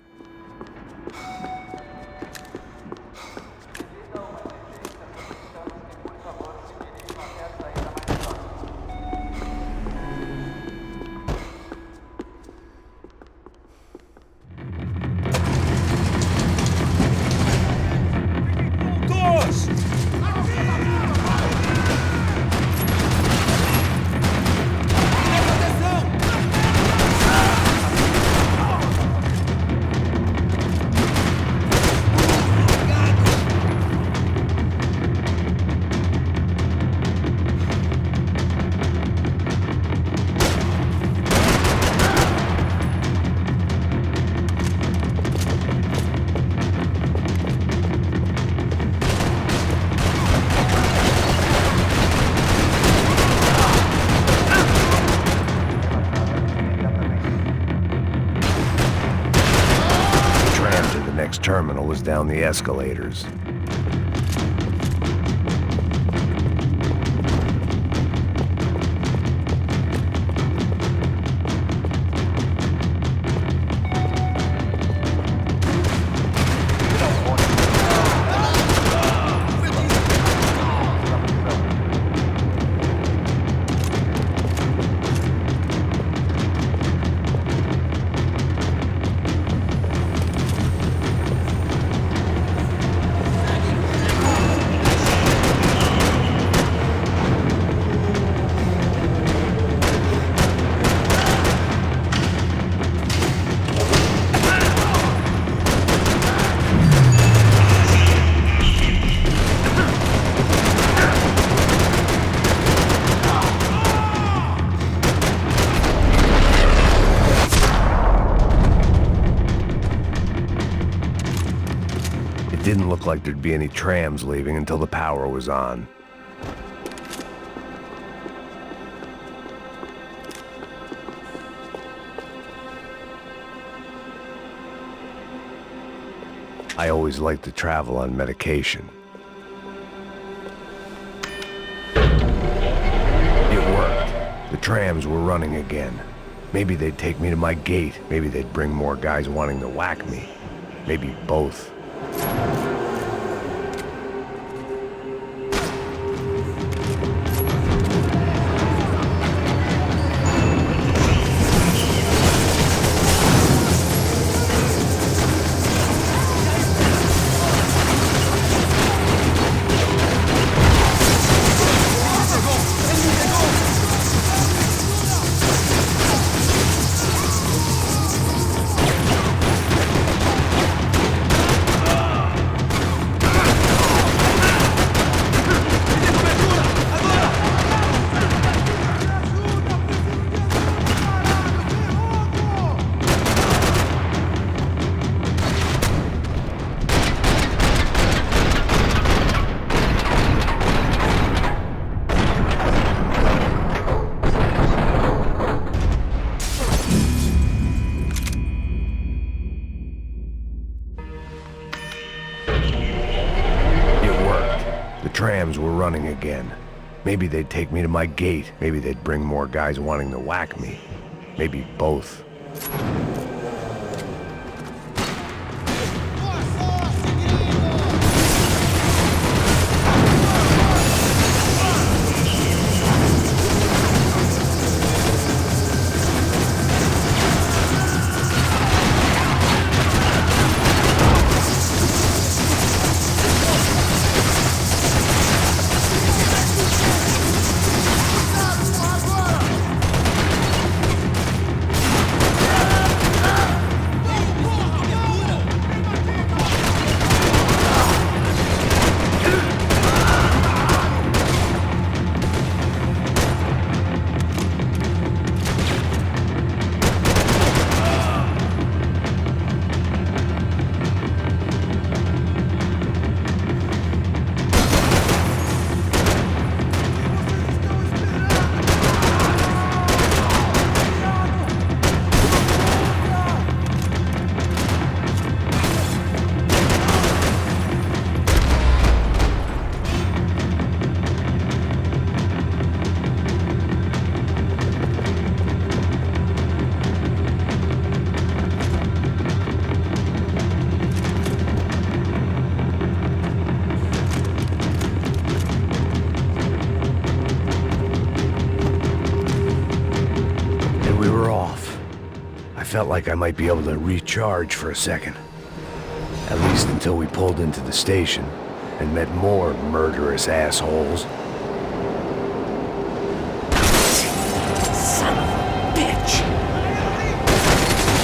Terminal was down the escalators. Didn't look like there'd be any trams leaving until the power was on. I always liked to travel on medication. It worked. The trams were running again. Maybe they'd take me to my gate. Maybe they'd bring more guys wanting to whack me. Maybe both. Trams were running again. Maybe they'd take me to my gate. Maybe they'd bring more guys wanting to whack me. Maybe both. felt like I might be able to recharge for a second. At least until we pulled into the station and met more murderous assholes. Son of a bitch!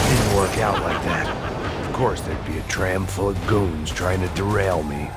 Didn't work out like that. Of course, there'd be a tram full of goons trying to derail me.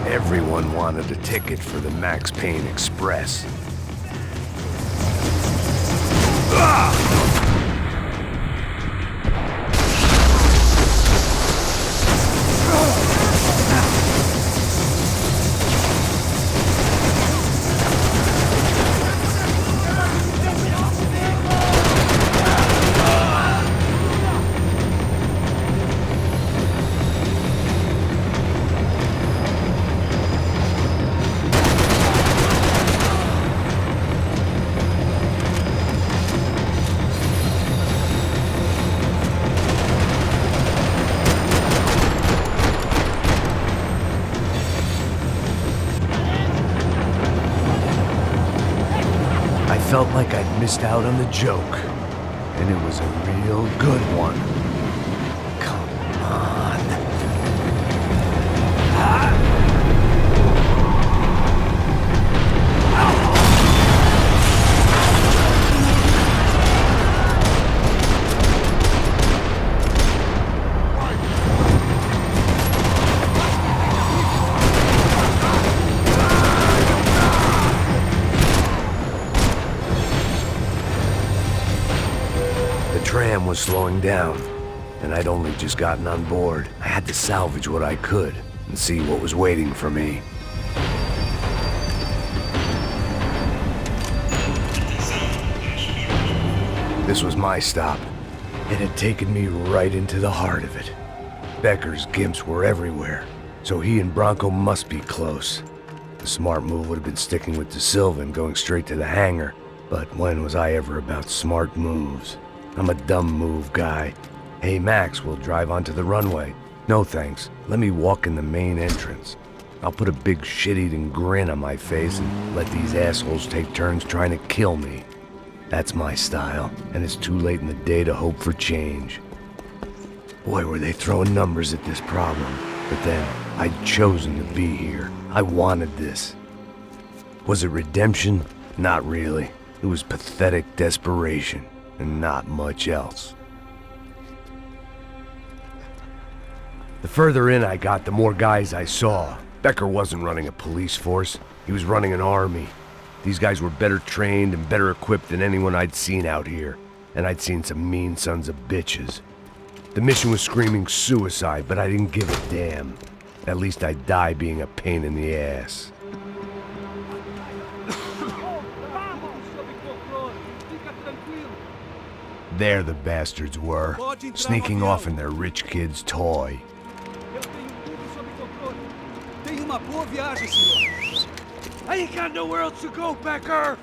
Everyone wanted a ticket for the Max Payne Express. felt like I'd missed out on the joke. And it was a real good one. Come on. The tram was slowing down, and I'd only just gotten on board. I had to salvage what I could and see what was waiting for me. This was my stop. It had taken me right into the heart of it. Becker's gimps were everywhere, so he and Bronco must be close. The smart move would have been sticking with De Silva and going straight to the hangar, but when was I ever about smart moves? I'm a dumb move guy. Hey Max, we'll drive onto the runway. No thanks, let me walk in the main entrance. I'll put a big shit-eating grin on my face and let these assholes take turns trying to kill me. That's my style, and it's too late in the day to hope for change. Boy, were they throwing numbers at this problem. But then, I'd chosen to be here. I wanted this. Was it redemption? Not really. It was pathetic desperation. And not much else. The further in I got, the more guys I saw. Becker wasn't running a police force. He was running an army. These guys were better trained and better equipped than anyone I'd seen out here. And I'd seen some mean sons of bitches. The mission was screaming suicide, but I didn't give a damn. At least I'd die being a pain in the ass. There the bastards were, sneaking off in their rich kid's toy. I ain't got nowhere else to go, Becker!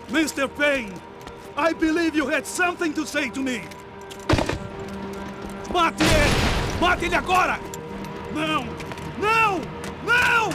Mr. Payne, I believe you had something to say to me. Mate ele! Mate ele agora! Não! Não! Não!